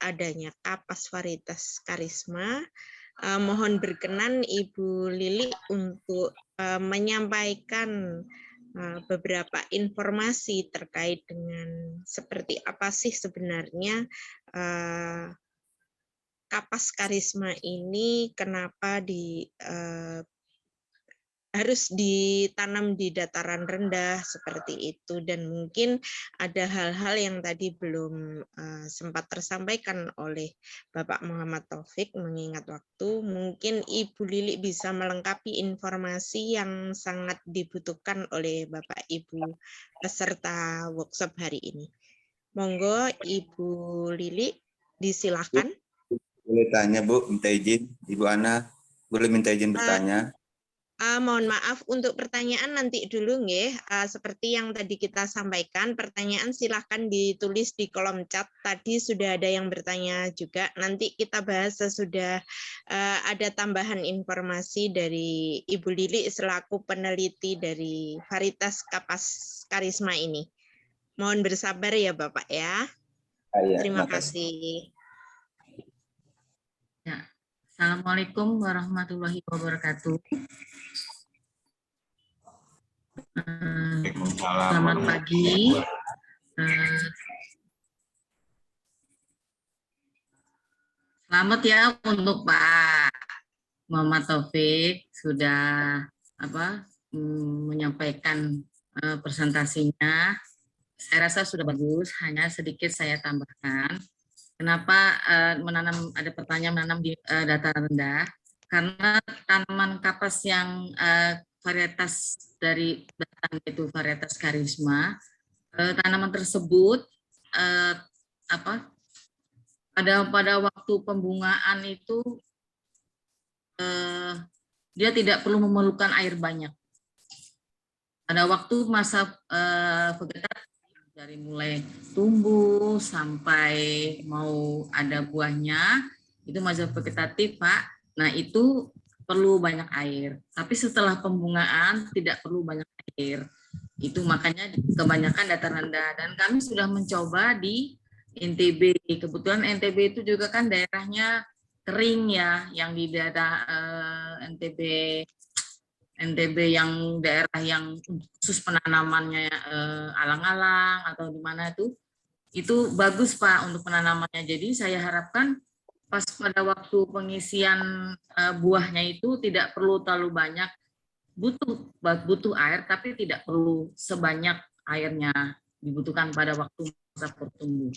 adanya kapas varietas karisma. Mohon berkenan Ibu Lili untuk menyampaikan beberapa informasi terkait dengan seperti apa sih sebenarnya kapas karisma ini, kenapa harus ditanam di dataran rendah seperti itu, dan mungkin ada hal-hal yang tadi belum sempat tersampaikan oleh Bapak Muhammad Taufik mengingat waktu. Mungkin Ibu Lili bisa melengkapi informasi yang sangat dibutuhkan oleh Bapak Ibu peserta workshop hari ini. Monggo Ibu Lili, disilakan. Boleh tanya Bu, minta izin. Ibu Ana, boleh minta izin bertanya? Mohon maaf untuk pertanyaan nanti dulu nggih. Seperti yang tadi kita sampaikan, pertanyaan silahkan ditulis di kolom chat. Tadi sudah ada yang bertanya juga. Nanti kita bahas sesudah ada tambahan informasi dari Ibu Lili selaku peneliti dari varietas kapas karisma ini. Mohon bersabar ya Bapak ya. Terima kasih. Ya. Assalamualaikum warahmatullahi wabarakatuh. Selamat pagi. Selamat ya untuk Pak Muhammad Taufik sudah menyampaikan presentasinya. Saya rasa sudah bagus, hanya sedikit saya tambahkan. Kenapa ada pertanyaan menanam di dataran rendah? Karena tanaman kapas yang varietas dari datang itu varietas karisma, tanaman tersebut pada waktu pembungaan itu dia tidak perlu memerlukan air banyak. Pada waktu masa vegetatif dari mulai tumbuh sampai mau ada buahnya, itu masa vegetatif Pak. Nah itu perlu banyak air. Tapi setelah pembungaan tidak perlu banyak air. Itu makanya kebanyakan dataran rendah. Dan kami sudah mencoba di NTB. Kebetulan NTB itu juga kan daerahnya kering ya, yang di daerah NTB yang daerah yang khusus penanamannya alang-alang atau di mana itu bagus Pak untuk penanamannya. Jadi saya harapkan pas pada waktu pengisian buahnya itu tidak perlu terlalu banyak, butuh air tapi tidak perlu sebanyak airnya dibutuhkan pada waktu masa pertumbuhan.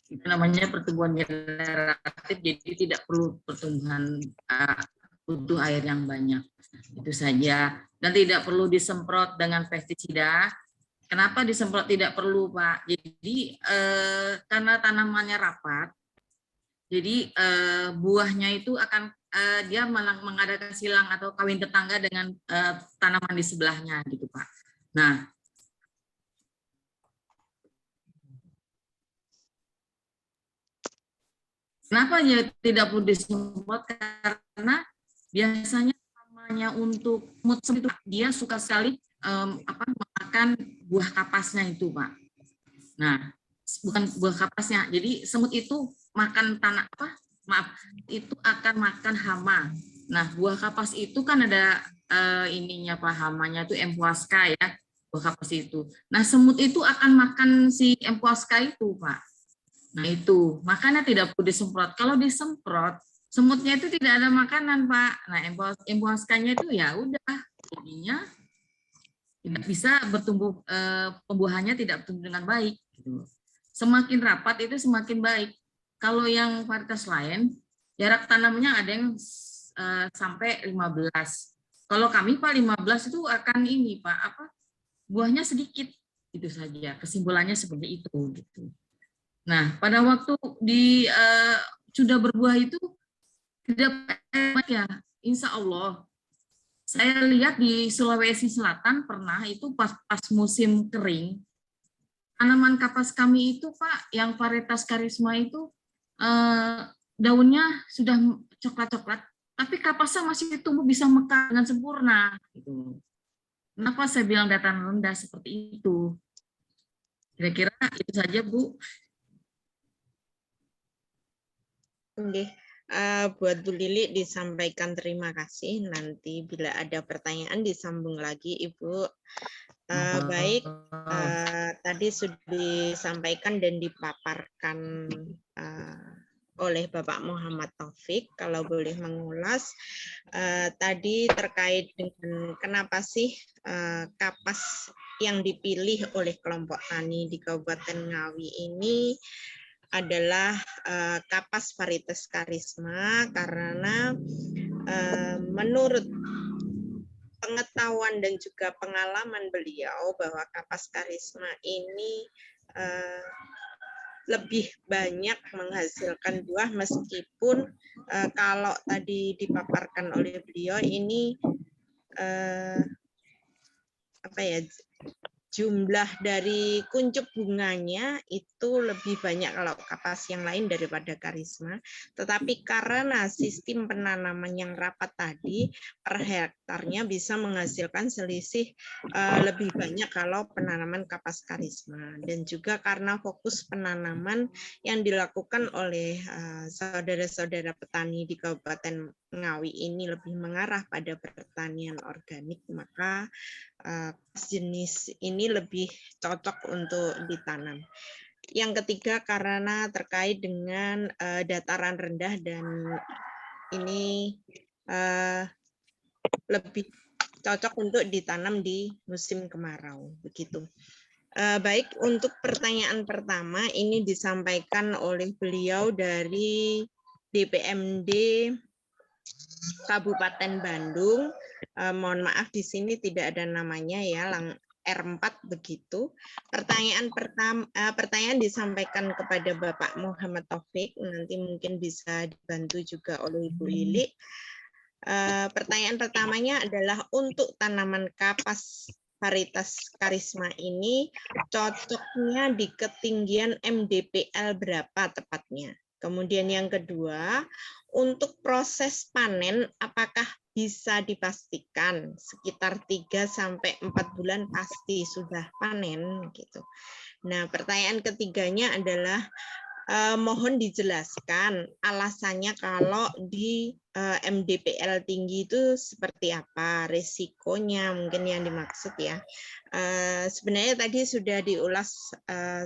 Itu namanya pertumbuhan generatif, jadi tidak perlu pertumbuhan butuh air yang banyak. Itu saja. Dan tidak perlu disemprot dengan pestisida Kenapa disemprot tidak perlu, Pak? Jadi karena tanamannya rapat, jadi buahnya itu akan dia malah mengadakan silang atau kawin tetangga dengan tanaman di sebelahnya, gitu, Pak. Nah, kenapa ya tidak perlu disemprot? Karena biasanya namanya untuk semut itu dia suka sekali makan buah kapasnya itu, Pak. Nah, bukan buah kapasnya. Jadi semut itu makan tanah itu akan makan hama. Nah, buah kapas itu kan ada ininya, Pak, hamanya itu empuaska ya, buah kapas itu. Nah, semut itu akan makan si empuaska itu, Pak. Nah, itu makanya tidak perlu disemprot. Kalau disemprot, semutnya itu tidak ada makanan, Pak. Nah, empuaskanya itu ya udah, jadinya tidak bisa bertumbuh, pembuahannya tidak bertumbuh dengan baik. Semakin rapat itu semakin baik. Kalau yang varietas lain, jarak tanamnya ada yang sampai 15. Kalau kami, Pak, 15 itu akan ini, Pak, buahnya sedikit, itu saja. Kesimpulannya seperti itu, gitu. Nah, pada waktu sudah berbuah itu tidak banyak ya, insya Allah. Saya lihat di Sulawesi Selatan pernah itu pas musim kering, tanaman kapas kami itu, Pak, yang varietas karisma itu daunnya sudah coklat-coklat, tapi kapasnya masih tumbuh bisa mekar dengan sempurna. Gitu. Kenapa saya bilang dataran rendah seperti itu? Kira-kira itu saja, Bu. Oke. Buat Bu Lili disampaikan terima kasih. Nanti bila ada pertanyaan disambung lagi, Ibu. Baik, tadi sudah disampaikan dan dipaparkan oleh Bapak Muhammad Taufik. Kalau boleh mengulas, tadi terkait dengan kenapa sih kapas yang dipilih oleh kelompok tani di Kabupaten Ngawi ini adalah kapas varietas karisma, karena menurut pengetahuan dan juga pengalaman beliau bahwa kapas karisma ini lebih banyak menghasilkan buah, meskipun kalau tadi dipaparkan oleh beliau ini jumlah dari kuncup bunganya itu lebih banyak kalau kapas yang lain daripada karisma. Tetapi karena sistem penanaman yang rapat tadi, per hektarnya bisa menghasilkan selisih lebih banyak kalau penanaman kapas karisma. Dan juga karena fokus penanaman yang dilakukan oleh saudara-saudara petani di Kabupaten Ngawi ini lebih mengarah pada pertanian organik, maka jenis ini lebih cocok untuk ditanam. Yang ketiga karena terkait dengan dataran rendah dan ini lebih cocok untuk ditanam di musim kemarau, begitu. Baik, untuk pertanyaan pertama ini disampaikan oleh beliau dari DPMD Kabupaten Bandung. Mohon maaf di sini tidak ada namanya ya, R4 begitu. Pertanyaan disampaikan kepada Bapak Muhammad Taufik, nanti mungkin bisa dibantu juga oleh Ibu Lili. Pertanyaan pertamanya adalah untuk tanaman kapas varietas karisma ini cocoknya di ketinggian MDPL berapa tepatnya? Kemudian yang kedua, untuk proses panen apakah bisa dipastikan sekitar 3-4 bulan pasti sudah panen gitu. Nah, pertanyaan ketiganya adalah mohon dijelaskan alasannya kalau di MDPL tinggi itu seperti apa, resikonya mungkin yang dimaksud ya. Sebenarnya tadi sudah diulas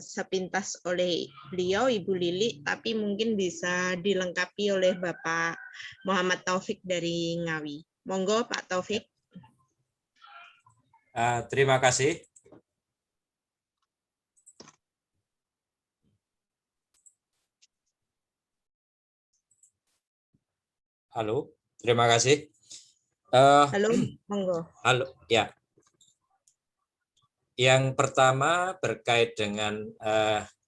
sepintas oleh beliau, Ibu Lili, tapi mungkin bisa dilengkapi oleh Bapak Muhammad Taufik dari Ngawi. Monggo Pak Taufik. Terima kasih. Halo, terima kasih. Halo, monggo. Halo, ya. Yang pertama berkait dengan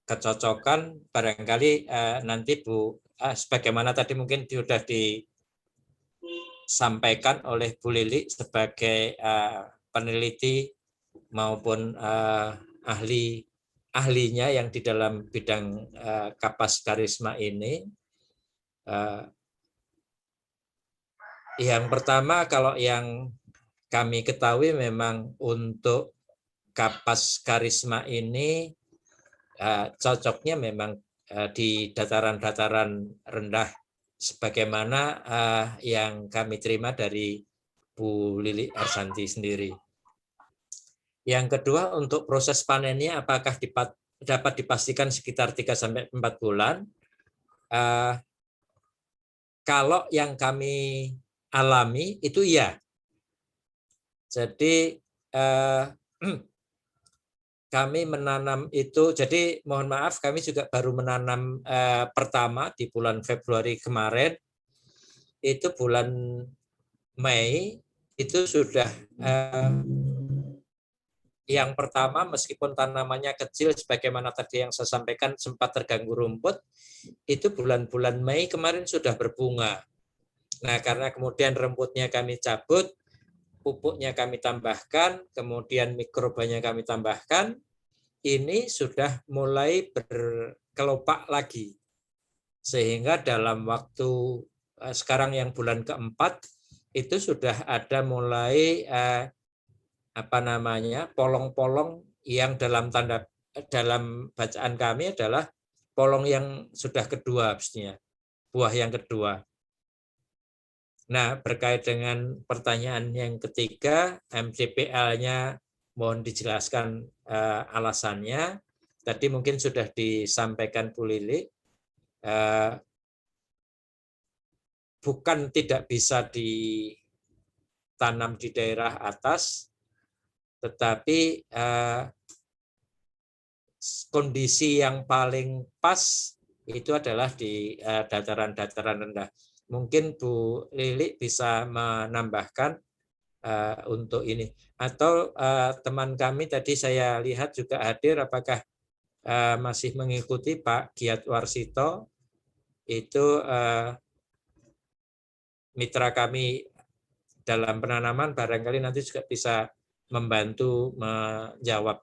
kecocokan, barangkali nanti Bu, sebagaimana tadi mungkin sudah disampaikan oleh Bu Lili sebagai peneliti maupun ahlinya yang di dalam bidang kapas karisma ini. Yang pertama, kalau yang kami ketahui memang untuk kapas karisma ini cocoknya memang di dataran-dataran rendah sebagaimana yang kami terima dari Bu Lili Arsanti sendiri. Yang kedua, untuk proses panennya apakah dapat dipastikan sekitar 3-4 bulan? Kalau yang kami alami itu ya. Jadi kami menanam itu, jadi mohon maaf kami juga baru menanam pertama di bulan Februari kemarin. Itu bulan Mei itu sudah yang pertama, meskipun tanamannya kecil sebagaimana tadi yang saya sampaikan sempat terganggu rumput, itu bulan-bulan Mei kemarin sudah berbunga. Nah, karena kemudian rumputnya kami cabut, pupuknya kami tambahkan, kemudian mikrobanya kami tambahkan, ini sudah mulai berkelopak lagi. Sehingga dalam waktu sekarang yang bulan keempat, itu sudah ada mulai polong-polong yang dalam bacaan kami adalah polong yang sudah kedua, maksudnya buah yang kedua. Nah, berkait dengan pertanyaan yang ketiga, MCPL-nya mohon dijelaskan alasannya. Tadi mungkin sudah disampaikan Bu Lili, bukan tidak bisa ditanam di daerah atas, tetapi kondisi yang paling pas itu adalah di dataran-dataran rendah. Mungkin Bu Lili bisa menambahkan untuk ini. Atau teman kami tadi saya lihat juga hadir, apakah masih mengikuti Pak Giat Warsito, itu mitra kami dalam penanaman, barangkali nanti juga bisa membantu menjawab.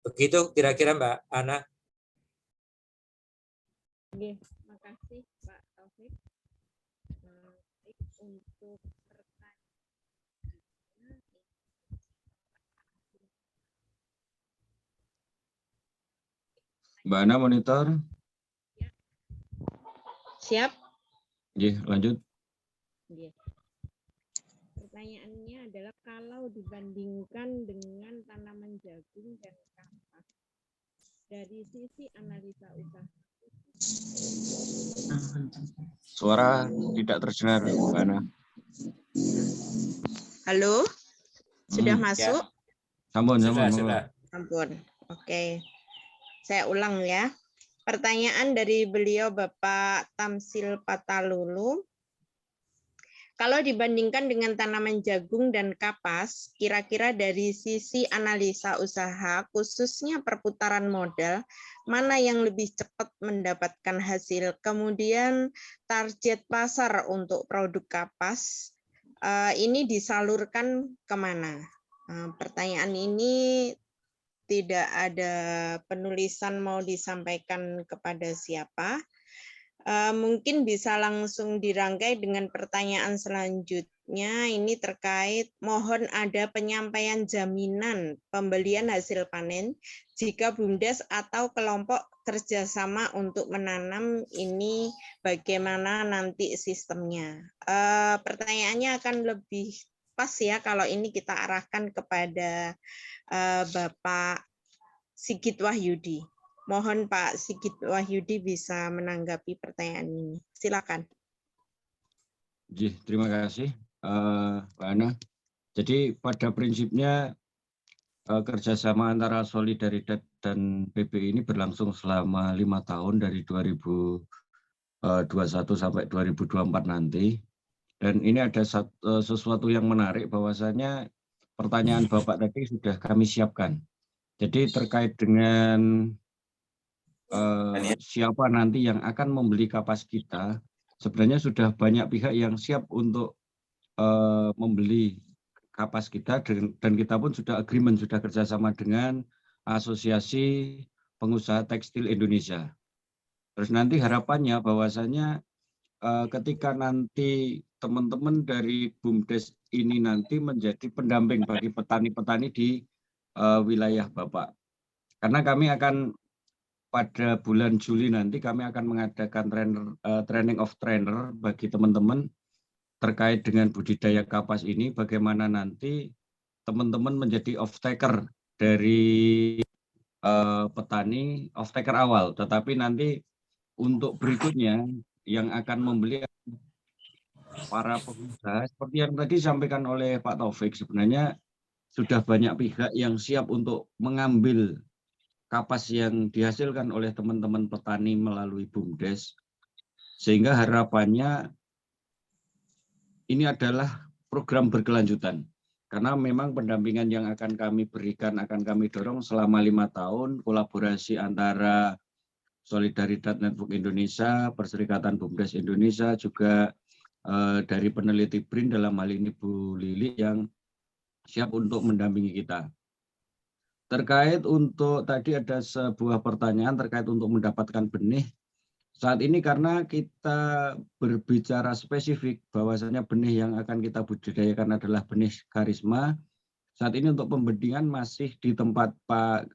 Begitu kira-kira Mbak Ana. Oke, terima kasih Pak Taufik. Untuk pertanyaan Mbak Ana monitor. siap? Lanjut. Pertanyaannya adalah kalau dibandingkan dengan tanaman jagung dan kapas, dari sisi analisa usaha. Suara tidak terdengar, Mbak Ana. Halo, sudah masuk? Sambung. Ampun. Oke, saya ulang ya. Pertanyaan dari beliau Bapak Tamsil Patalulu. Kalau dibandingkan dengan tanaman jagung dan kapas, kira-kira dari sisi analisa usaha, khususnya perputaran modal, mana yang lebih cepat mendapatkan hasil? Kemudian target pasar untuk produk kapas, ini disalurkan kemana? Pertanyaan ini tidak ada penulisan mau disampaikan kepada siapa. Mungkin bisa langsung dirangkai dengan pertanyaan selanjutnya. Ini terkait mohon ada penyampaian jaminan pembelian hasil panen jika BUMDes atau kelompok kerjasama untuk menanam, ini bagaimana nanti sistemnya. Pertanyaannya akan lebih pas ya kalau ini kita arahkan kepada Bapak Sigit Wahyudi. Mohon Pak Sigit Wahyudi bisa menanggapi pertanyaan ini. Silakan. Terima kasih, Mbak Ana. Jadi pada prinsipnya kerjasama antara Solidaritas dan PBI ini berlangsung selama 5 tahun dari 2021 sampai 2024 nanti. Dan ini ada sesuatu yang menarik, bahwasanya pertanyaan Bapak tadi sudah kami siapkan. Jadi terkait dengan siapa nanti yang akan membeli kapas kita, sebenarnya sudah banyak pihak yang siap untuk membeli kapas kita, dan kita pun sudah agreement, sudah kerjasama dengan Asosiasi Pengusaha Tekstil Indonesia. Terus nanti harapannya bahwasanya ketika nanti teman-teman dari BUMDes ini nanti menjadi pendamping bagi petani-petani di wilayah Bapak. Karena kami akan pada bulan Juli nanti kami akan mengadakan training of trainer bagi teman-teman terkait dengan budidaya kapas ini, bagaimana nanti teman-teman menjadi off-taker dari petani, off-taker awal, tetapi nanti untuk berikutnya yang akan membeli para pengusaha, seperti yang tadi disampaikan oleh Pak Taufik, sebenarnya sudah banyak pihak yang siap untuk mengambil kapas yang dihasilkan oleh teman-teman petani melalui BUMDes, sehingga harapannya ini adalah program berkelanjutan. Karena memang pendampingan yang akan kami berikan, akan kami dorong selama 5 tahun, kolaborasi antara Solidaritas Network Indonesia, Perserikatan BUMDes Indonesia, juga dari peneliti BRIN dalam hal ini Bu Lili yang siap untuk mendampingi kita. Terkait untuk tadi ada sebuah pertanyaan terkait untuk mendapatkan benih. Saat ini karena kita berbicara spesifik bahwasanya benih yang akan kita budidayakan adalah benih karisma, saat ini untuk pembedingan masih di tempat Pak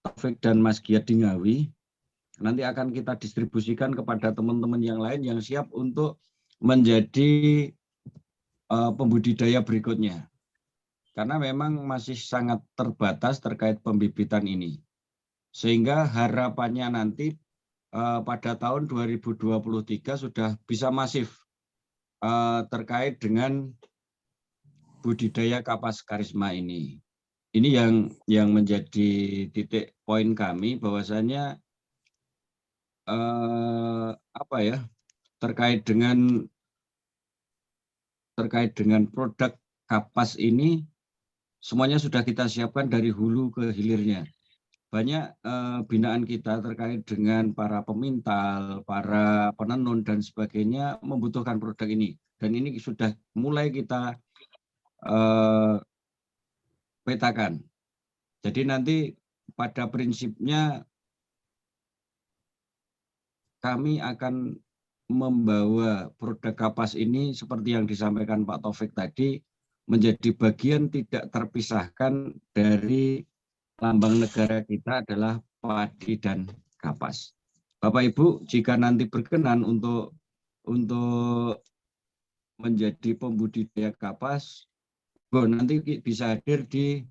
Taufik dan Mas Giat di Ngawi. Nanti akan kita distribusikan kepada teman-teman yang lain yang siap untuk menjadi pembudidaya berikutnya. Karena memang masih sangat terbatas terkait pembibitan ini. Sehingga harapannya nanti pada tahun 2023 sudah bisa masif terkait dengan budidaya kapas karisma ini. Ini yang menjadi titik poin kami bahwasanya terkait dengan produk kapas ini semuanya sudah kita siapkan dari hulu ke hilirnya. Banyak binaan kita terkait dengan para pemintal, para penenun dan sebagainya membutuhkan produk ini. Dan ini sudah mulai kita petakan. Jadi nanti pada prinsipnya kami akan membawa produk kapas ini seperti yang disampaikan Pak Taufik tadi, menjadi bagian tidak terpisahkan dari lambang negara kita adalah padi dan kapas. Bapak Ibu, jika nanti berkenan untuk menjadi pembudidaya kapas, nanti bisa hadir di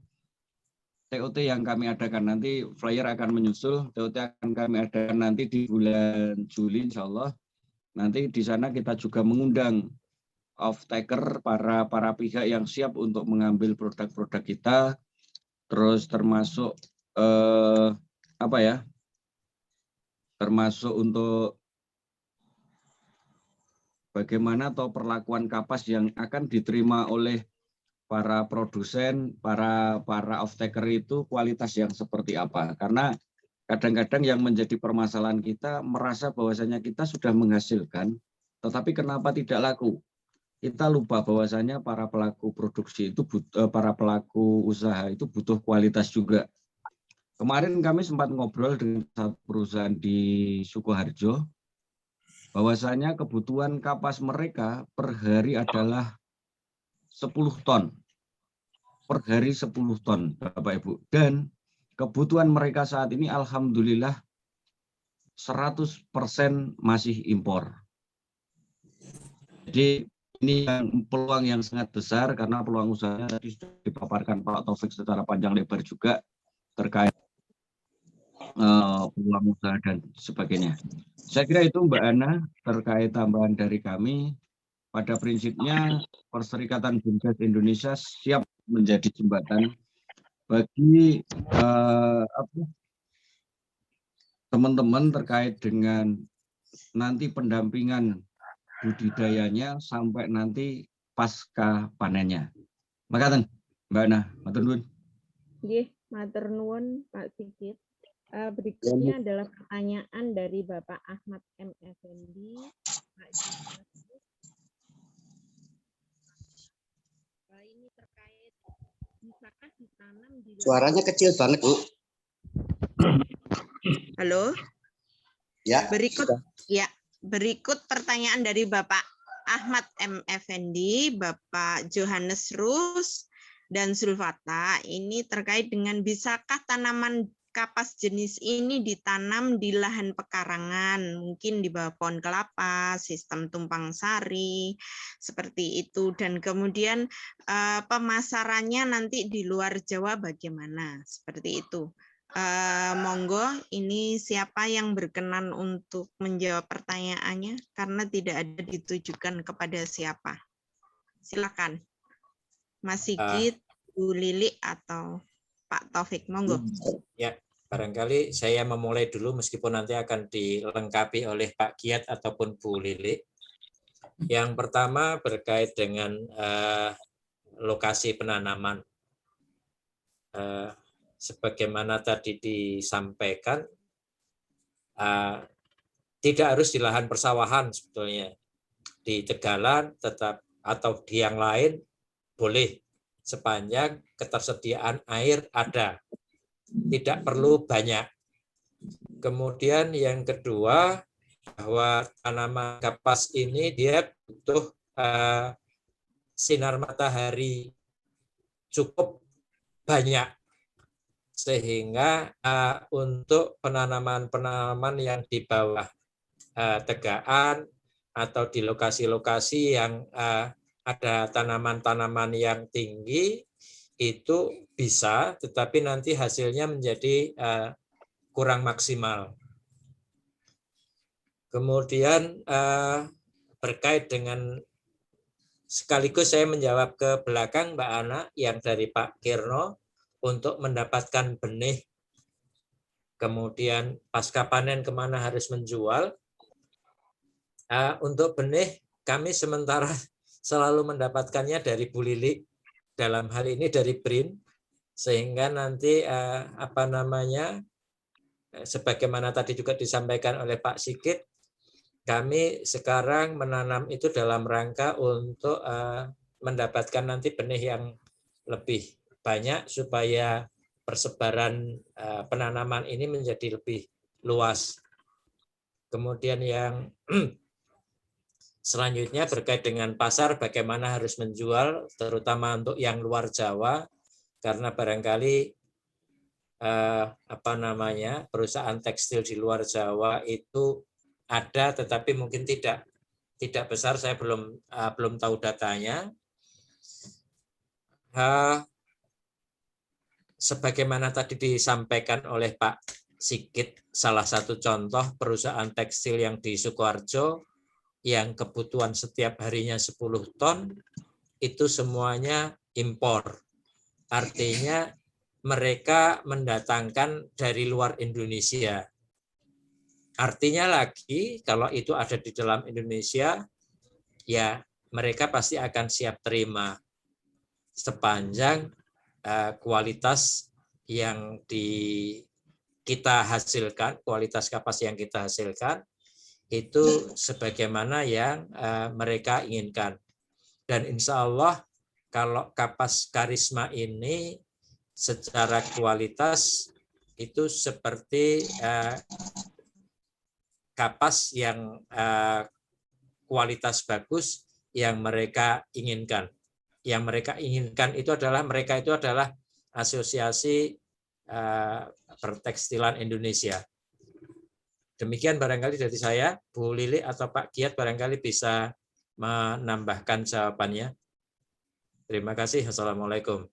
TOT yang kami adakan. Nanti flyer akan menyusul, TOT akan kami adakan nanti di bulan Juli insya Allah. Nanti di sana kita juga mengundang off-taker, para pihak yang siap untuk mengambil produk-produk kita, terus termasuk termasuk untuk bagaimana atau perlakuan kapas yang akan diterima oleh para produsen, para off-taker itu kualitas yang seperti apa. Karena kadang-kadang yang menjadi permasalahan kita merasa bahwasanya kita sudah menghasilkan, tetapi kenapa tidak laku? Kita lupa bahwasanya para pelaku produksi itu, para pelaku usaha itu butuh kualitas juga. Kemarin kami sempat ngobrol dengan satu perusahaan di Sukoharjo, bahwasanya kebutuhan kapas mereka per hari adalah 10 ton. Per hari 10 ton, Bapak Ibu. Dan kebutuhan mereka saat ini alhamdulillah 100% masih impor. Jadi ini peluang yang sangat besar karena peluang usahanya tadi sudah dipaparkan Pak Taufik secara panjang lebar juga terkait peluang usaha dan sebagainya. Saya kira itu Mbak Ana terkait tambahan dari kami. Pada prinsipnya Perserikatan BUMDes Indonesia siap menjadi jembatan bagi teman-teman terkait dengan nanti pendampingan budidayanya sampai nanti pasca panennya. Makasih, Mbak Ana, matur nuwun. Nggih, matur nuwun Pak Sigit. Berikutnya adalah pertanyaan dari Bapak Ahmad M. Effendi. Pak Sigit. Ini terkait bisakah ditanam di Suaranya kecil banget, Bu. Halo? Ya. Berikut pertanyaan dari Bapak Ahmad M. Effendi, Bapak Johannes Rus, dan Zulfata. Ini terkait dengan bisakah tanaman kapas jenis ini ditanam di lahan pekarangan, mungkin di bawah pohon kelapa, sistem tumpang sari, seperti itu. Dan kemudian pemasarannya nanti di luar Jawa bagaimana? Seperti itu. Monggo, ini siapa yang berkenan untuk menjawab pertanyaannya? Karena tidak ada ditujukan kepada siapa. Silakan. Mas Sigit, Bu Lili, atau Pak Taufik, monggo. Ya, barangkali saya memulai dulu meskipun nanti akan dilengkapi oleh Pak Kiat ataupun Bu Lili. Yang pertama berkait dengan lokasi penanaman. Sebagaimana tadi disampaikan, tidak harus di lahan persawahan sebetulnya. Di tegalan tetap atau di yang lain boleh sepanjang ketersediaan air ada. Tidak perlu banyak. Kemudian yang kedua, bahwa tanaman kapas ini dia butuh sinar matahari cukup banyak. Sehingga untuk penanaman-penanaman yang di bawah tegaan atau di lokasi-lokasi yang ada tanaman-tanaman yang tinggi itu bisa, tetapi nanti hasilnya menjadi kurang maksimal. Kemudian berkait dengan, sekaligus saya menjawab ke belakang Mbak Ana yang dari Pak Kirno, untuk mendapatkan benih, kemudian pasca panen kemana harus menjual. Untuk benih, kami sementara selalu mendapatkannya dari Bu Lili, dalam hal ini dari BRIN, sehingga nanti sebagaimana tadi juga disampaikan oleh Pak Sigit, kami sekarang menanam itu dalam rangka untuk mendapatkan nanti benih yang lebih banyak supaya persebaran penanaman ini menjadi lebih luas. Kemudian yang selanjutnya berkait dengan pasar, bagaimana harus menjual, terutama untuk yang luar Jawa, karena barangkali perusahaan tekstil di luar Jawa itu ada, tetapi mungkin tidak besar. Saya belum tahu datanya. Sebagaimana tadi disampaikan oleh Pak Sigit, salah satu contoh perusahaan tekstil yang di Sukoharjo yang kebutuhan setiap harinya 10 ton, itu semuanya impor. Artinya mereka mendatangkan dari luar Indonesia. Artinya lagi, kalau itu ada di dalam Indonesia, ya mereka pasti akan siap terima sepanjang kualitas yang kita hasilkan, kualitas kapas yang kita hasilkan itu sebagaimana yang mereka inginkan. Dan insya Allah kalau kapas Karisma ini secara kualitas itu seperti kapas yang kualitas bagus yang mereka inginkan. Yang mereka inginkan itu adalah, mereka itu adalah Asosiasi Pertekstilan Indonesia. Demikian barangkali dari saya. Bu Lili atau Pak Kiat barangkali bisa menambahkan jawabannya. Terima kasih. Assalamualaikum.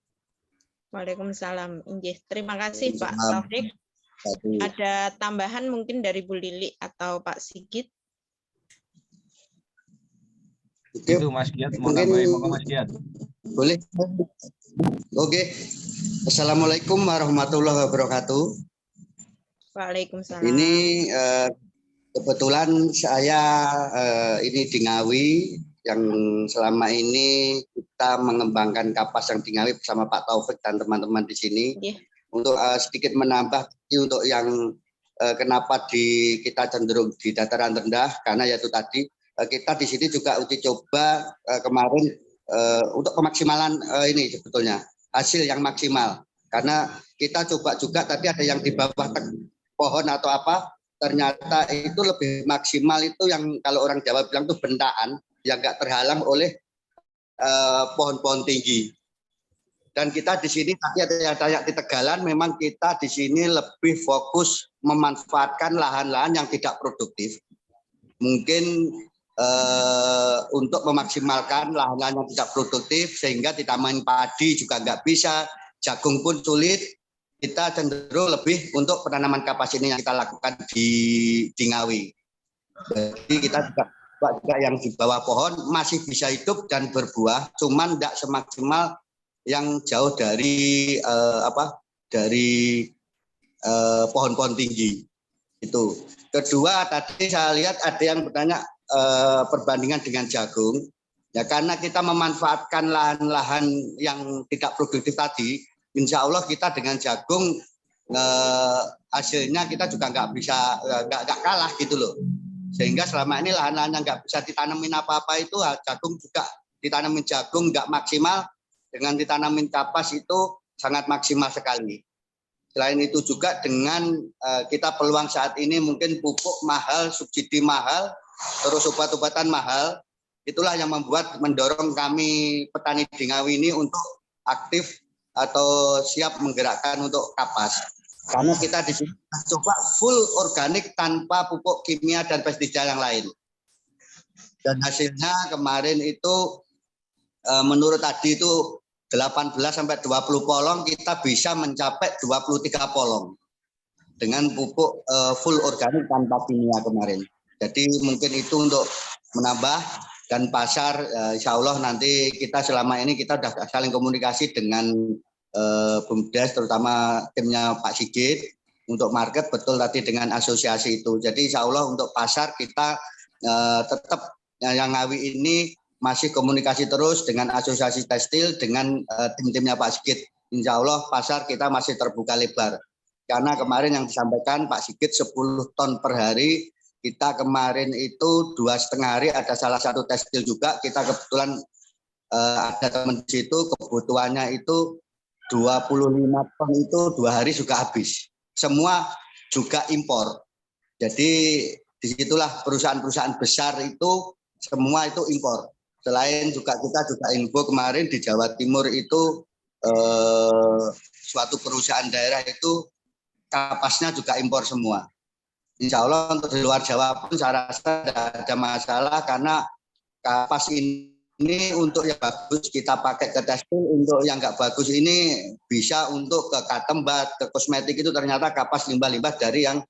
Waalaikumsalam. Terima kasih Pak Taufik. Ada tambahan mungkin dari Bu Lili atau Pak Sigit? Itu Mas Kiat, mau nambahin, Mas Kiat. Boleh. Oke. Assalamualaikum warahmatullahi wabarakatuh. Waalaikumsalam. Ini kebetulan saya ini di Ngawi, yang selama ini kita mengembangkan kapas yang di Ngawi bersama Pak Taufik dan teman-teman di sini. Untuk sedikit menambah untuk yang kenapa kita cenderung di dataran rendah, karena yaitu tadi kita di sini juga uji coba kemarin untuk pemaksimalan ini sebetulnya hasil yang maksimal, karena kita coba juga tadi ada yang di bawah pohon atau apa, ternyata itu lebih maksimal itu yang kalau orang Jawa bilang itu bentaan yang nggak terhalang oleh pohon-pohon tinggi. Dan kita di sini tadi ada yang di Tegalan, memang kita di sini lebih fokus memanfaatkan lahan-lahan yang tidak produktif. Mungkin untuk memaksimalkan lahan-lahan yang tidak produktif sehingga ditanamin padi juga nggak bisa, jagung pun sulit. Kita cenderung lebih untuk penanaman kapas ini yang kita lakukan di Ngawi. Jadi kita juga yang di bawah pohon masih bisa hidup dan berbuah, cuman tidak semaksimal yang jauh dari pohon-pohon tinggi. Itu. Kedua, tadi saya lihat ada yang bertanya perbandingan dengan jagung. Ya, karena kita memanfaatkan lahan-lahan yang tidak produktif tadi, insya Allah kita dengan jagung hasilnya kita juga nggak kalah gitu loh. Sehingga selama ini lahan-lahan yang nggak bisa ditanamin apa-apa itu jagung juga ditanamin jagung nggak maksimal, dengan ditanamin kapas itu sangat maksimal sekali. Selain itu juga dengan kita peluang saat ini mungkin pupuk mahal, subsidi mahal, terus obat-obatan mahal, itulah yang mendorong kami petani di Ngawi ini untuk aktif atau siap menggerakkan untuk kapas. Karena kita di sini coba full organik tanpa pupuk kimia dan pestisida yang lain. Dan hasilnya kemarin itu menurut tadi itu 18 sampai 20 polong kita bisa mencapai 23 polong dengan pupuk full organik tanpa kimia kemarin. Jadi mungkin itu untuk menambah, dan pasar insya Allah nanti kita selama ini kita sudah saling komunikasi dengan BUMDes, terutama timnya Pak Sigit untuk market, betul tadi dengan asosiasi itu. Jadi insya Allah untuk pasar kita tetap yang Ngawi ini masih komunikasi terus dengan asosiasi tekstil, dengan tim-timnya Pak Sigit. Insya Allah pasar kita masih terbuka lebar. Karena kemarin yang disampaikan Pak Sigit 10 ton per hari, kita kemarin itu 2,5 hari ada salah satu tekstil juga, kita kebetulan ada teman di situ, kebutuhannya itu 25 ton itu 2 hari juga habis. Semua juga impor. Jadi disitulah perusahaan-perusahaan besar itu semua itu impor. Selain juga kita juga info kemarin di Jawa Timur itu suatu perusahaan daerah itu kapasnya juga impor semua. Insya Allah untuk di luar Jawa pun saya rasa tidak ada masalah, karena kapas ini untuk yang bagus kita pakai ke tekstil, untuk yang nggak bagus ini bisa untuk ke katembat, ke kosmetik, itu ternyata kapas limbah-limbah dari yang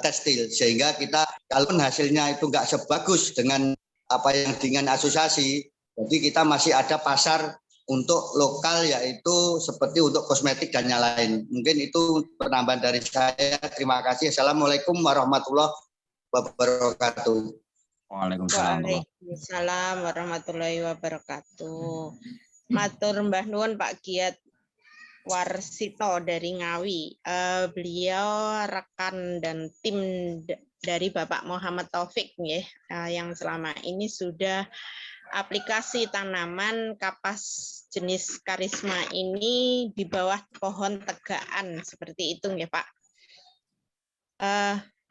tekstil. Sehingga kita kalaupun hasilnya itu nggak sebagus dengan apa yang dengan asosiasi, jadi kita masih ada pasar untuk lokal, yaitu seperti untuk kosmetik dan yang lain. Mungkin itu penambahan dari saya. Terima kasih. Assalamualaikum warahmatullahi wabarakatuh. Waalaikumsalam warahmatullahi wabarakatuh. Matur Mbah Nuwun Pak Giat Warsito dari Ngawi. Beliau rekan dan tim dari Bapak Muhammad Taufik ya, yang selama ini sudah aplikasi tanaman kapas jenis karisma ini di bawah pohon tegaan seperti itu ya Pak.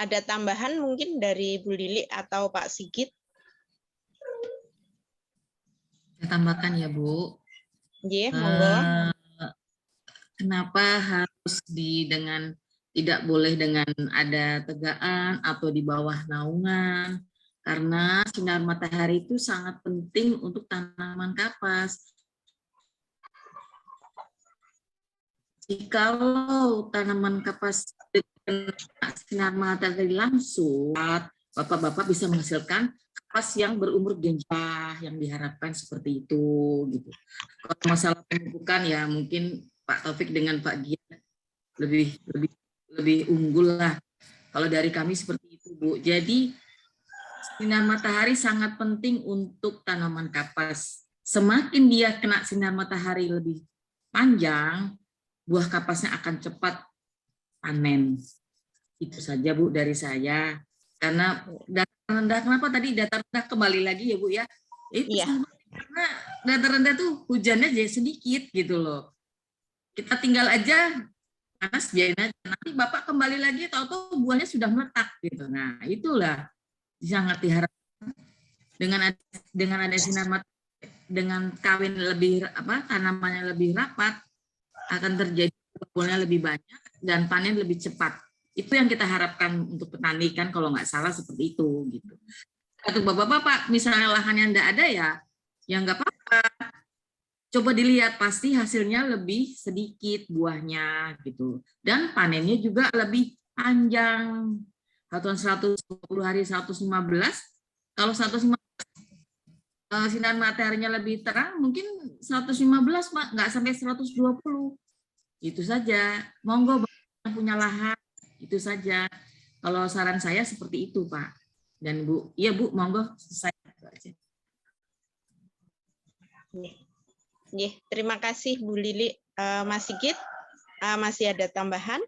Ada tambahan mungkin dari Bu Lili atau Pak Sigit? Saya tambahkan ya Bu. Iya, monggo. Kenapa harus tidak boleh dengan ada tegaan atau di bawah naungan? Karena sinar matahari itu sangat penting untuk tanaman kapas. Jikalau tanaman kapas dengan sinar matahari langsung, Bapak-bapak bisa menghasilkan kapas yang berumur genjah yang diharapkan seperti itu. Gitu. Kalau masalah pemupukan ya mungkin Pak Taufik dengan Pak Giat lebih unggul lah. Kalau dari kami seperti itu Bu. Jadi sinar matahari sangat penting untuk tanaman kapas. Semakin dia kena sinar matahari lebih panjang, buah kapasnya akan cepat panen. Itu saja Bu dari saya. Karena dataran rendah, kenapa tadi dataran rendah kembali lagi ya Bu ya? Itu Iya. karena dataran rendah tuh hujannya jadi sedikit gitu loh. Kita tinggal aja panas biarin aja. Nanti Bapak kembali lagi tahu-tahu buahnya sudah meletak gitu. Nah, itulah sangat diharapkan dengan ada sinar matahari, dengan kawin lebih tanamannya lebih rapat, akan terjadi buahnya lebih banyak dan panen lebih cepat. Itu yang kita harapkan untuk petani kan, kalau nggak salah seperti itu gitu. Untuk Bapak-bapak misalnya lahannya nggak ada ya nggak apa-apa. Coba dilihat, pasti hasilnya lebih sedikit buahnya gitu. Dan panennya juga lebih panjang. Satuan 120 hari 115, kalau 115 sinar mataharinya lebih terang, mungkin 115 Pak, nggak sampai 120. Itu saja. Monggo yang punya lahan, itu saja. Kalau saran saya seperti itu Pak. Dan Bu, iya Bu, monggo selesai. Terima kasih Bu Lili. Mas Sigit, masih ada tambahan?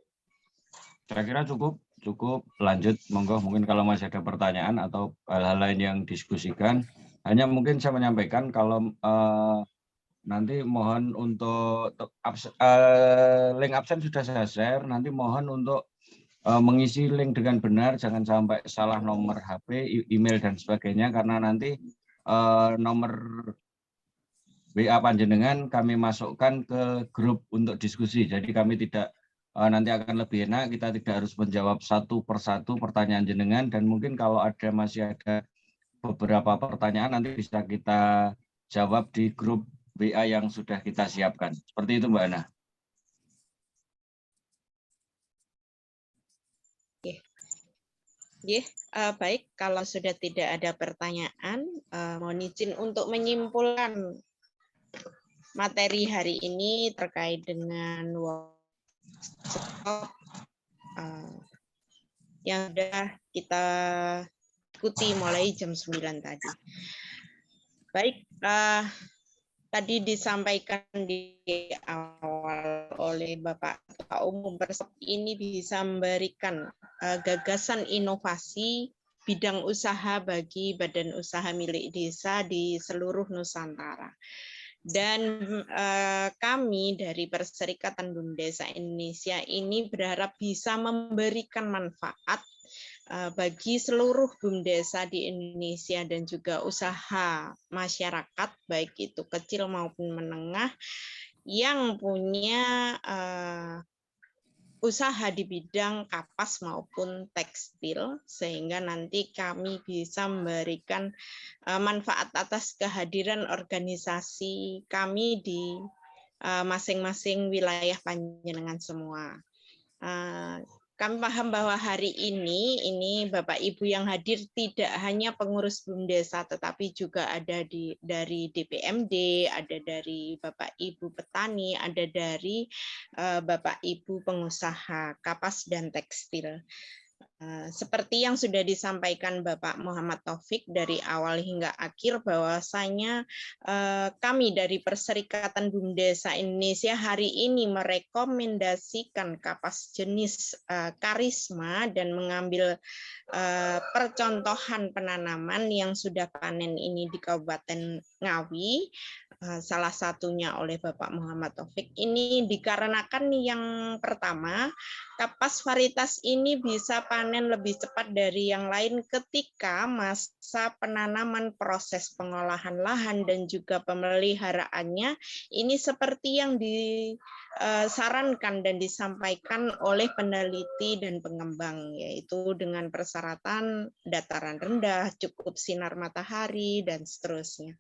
Saya kira cukup lanjut, monggo mungkin kalau masih ada pertanyaan atau hal-hal lain yang diskusikan, hanya mungkin saya menyampaikan kalau nanti mohon untuk link absen sudah saya share, nanti mohon untuk mengisi link dengan benar, jangan sampai salah nomor HP, email dan sebagainya, karena nanti nomor WA panjenengan kami masukkan ke grup untuk diskusi, jadi kami tidak nanti akan lebih enak, kita tidak harus menjawab satu persatu pertanyaan jenengan, dan mungkin kalau masih ada beberapa pertanyaan nanti bisa kita jawab di grup WA yang sudah kita siapkan. Seperti itu Mbak Ana. Baik, kalau sudah tidak ada pertanyaan, mohon izin untuk menyimpulkan materi hari ini terkait dengan workshop yang sudah kita ikuti mulai jam 9 tadi. Baik, tadi disampaikan di awal oleh Bapak Ketua Umum, workshop ini bisa memberikan gagasan inovasi bidang usaha bagi badan usaha milik desa di seluruh Nusantara. Dan kami dari Perserikatan BUMDES Indonesia ini berharap bisa memberikan manfaat bagi seluruh BUMDES di Indonesia dan juga usaha masyarakat, baik itu kecil maupun menengah, yang punya usaha di bidang kapas maupun tekstil, sehingga nanti kami bisa memberikan manfaat atas kehadiran organisasi kami di masing-masing wilayah panjenengan semua. Kami paham bahwa hari ini Bapak Ibu yang hadir tidak hanya pengurus BUMDESA, tetapi juga ada dari DPMD, ada dari Bapak Ibu petani, ada dari Bapak Ibu pengusaha kapas dan tekstil. Seperti yang sudah disampaikan Bapak Muhammad Taufik dari awal hingga akhir, bahwasanya kami dari Perserikatan BUMDES Indonesia hari ini merekomendasikan kapas jenis karisma dan mengambil percontohan penanaman yang sudah panen ini di Kabupaten Ngawi, salah satunya oleh Bapak Muhammad Taufik. Ini dikarenakan yang pertama, kapas varietas ini bisa panen lebih cepat dari yang lain ketika masa penanaman, proses pengolahan lahan dan juga pemeliharaannya ini seperti yang disarankan dan disampaikan oleh peneliti dan pengembang, yaitu dengan persyaratan dataran rendah, cukup sinar matahari, dan seterusnya.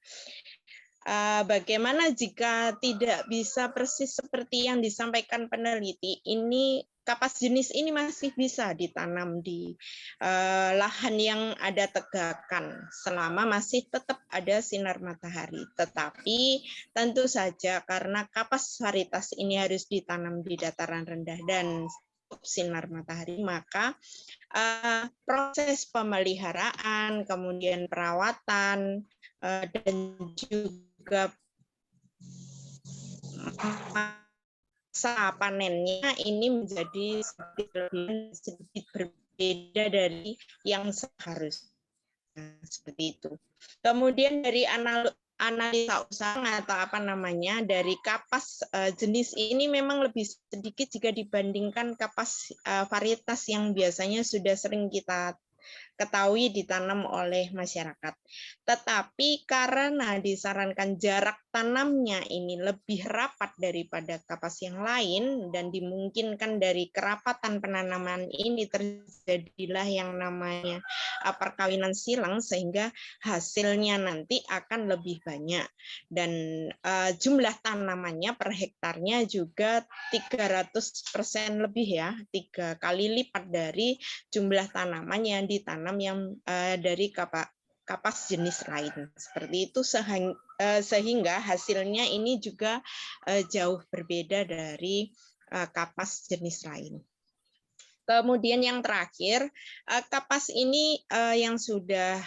Bagaimana jika tidak bisa persis seperti yang disampaikan peneliti? Ini kapas jenis ini masih bisa ditanam di lahan yang ada tegakan selama masih tetap ada sinar matahari. Tetapi tentu saja karena kapas varietas ini harus ditanam di dataran rendah dan sinar matahari, maka proses pemeliharaan, kemudian perawatan, dan juga masa panennya ini menjadi sedikit berbeda dari yang seharusnya. Seperti itu. Kemudian dari analisa usaha atau apa namanya dari kapas jenis ini memang lebih sedikit jika dibandingkan kapas varietas yang biasanya sudah sering kita ketahui ditanam oleh masyarakat. Tetapi karena disarankan jarak tanamnya ini lebih rapat daripada kapas yang lain dan dimungkinkan dari kerapatan penanaman ini terjadilah yang namanya perkawinan silang sehingga hasilnya nanti akan lebih banyak dan jumlah tanamannya per hektarnya juga 300% lebih ya, 3 kali lipat dari jumlah tanaman yang ditanam yang dari kapas jenis lain. Seperti itu sehingga hasilnya ini juga jauh berbeda dari kapas jenis lain. Kemudian yang terakhir, kapas ini yang sudah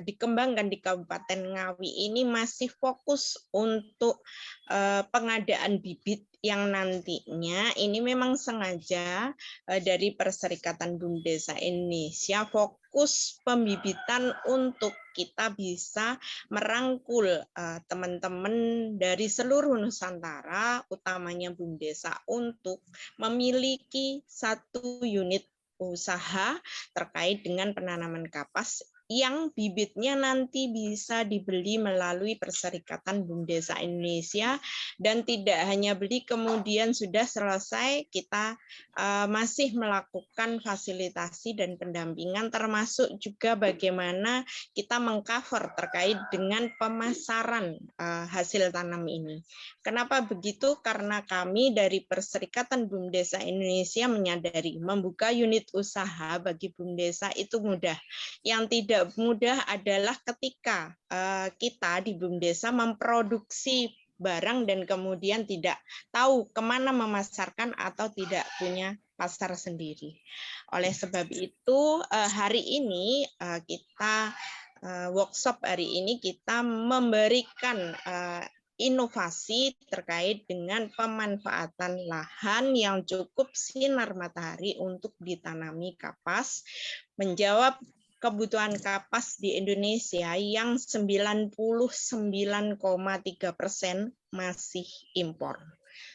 dikembangkan di Kabupaten Ngawi ini masih fokus untuk pengadaan bibit yang nantinya ini memang sengaja dari Perserikatan Bumdesa Indonesia fokus pembibitan untuk kita bisa merangkul teman-teman dari seluruh Nusantara, utamanya Bumdesa, untuk memiliki satu unit usaha terkait dengan penanaman kapas yang bibitnya nanti bisa dibeli melalui Perserikatan Bumdesa Indonesia dan tidak hanya beli kemudian sudah selesai, kita masih melakukan fasilitasi dan pendampingan termasuk juga bagaimana kita mengcover terkait dengan pemasaran hasil tanam ini. Kenapa begitu? Karena kami dari Perserikatan Bumdesa Indonesia menyadari membuka unit usaha bagi Bumdesa itu mudah. Yang tidak mudah adalah ketika kita di Bumdesa memproduksi barang dan kemudian tidak tahu kemana memasarkan atau tidak punya pasar sendiri. Oleh sebab itu hari ini kita workshop hari ini kita memberikan inovasi terkait dengan pemanfaatan lahan yang cukup sinar matahari untuk ditanami kapas, menjawab kebutuhan kapas di Indonesia yang 99,3% masih impor.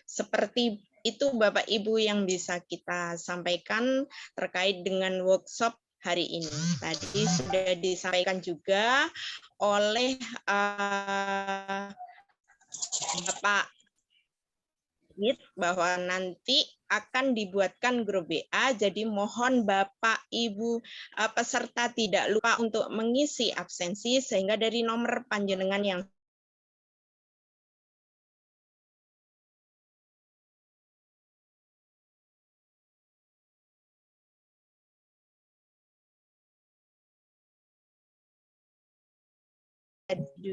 Seperti itu Bapak Ibu yang bisa kita sampaikan terkait dengan workshop hari ini. Tadi sudah disampaikan juga oleh Bapak bahwa nanti akan dibuatkan grup WA, jadi mohon Bapak Ibu peserta tidak lupa untuk mengisi absensi sehingga dari nomor panjenengan yang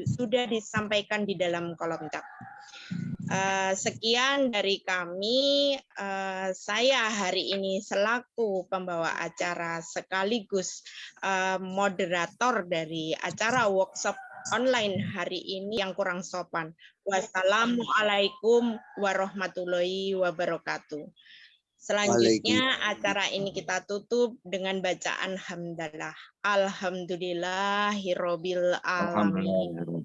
sudah disampaikan di dalam kolom chat. Sekian dari kami. Saya hari ini selaku pembawa acara sekaligus moderator dari acara workshop online hari ini yang kurang sopan. Wassalamualaikum warahmatullahi wabarakatuh. Selanjutnya acara ini kita tutup dengan bacaan hamdalah. Alhamdulillahirabbil alamin.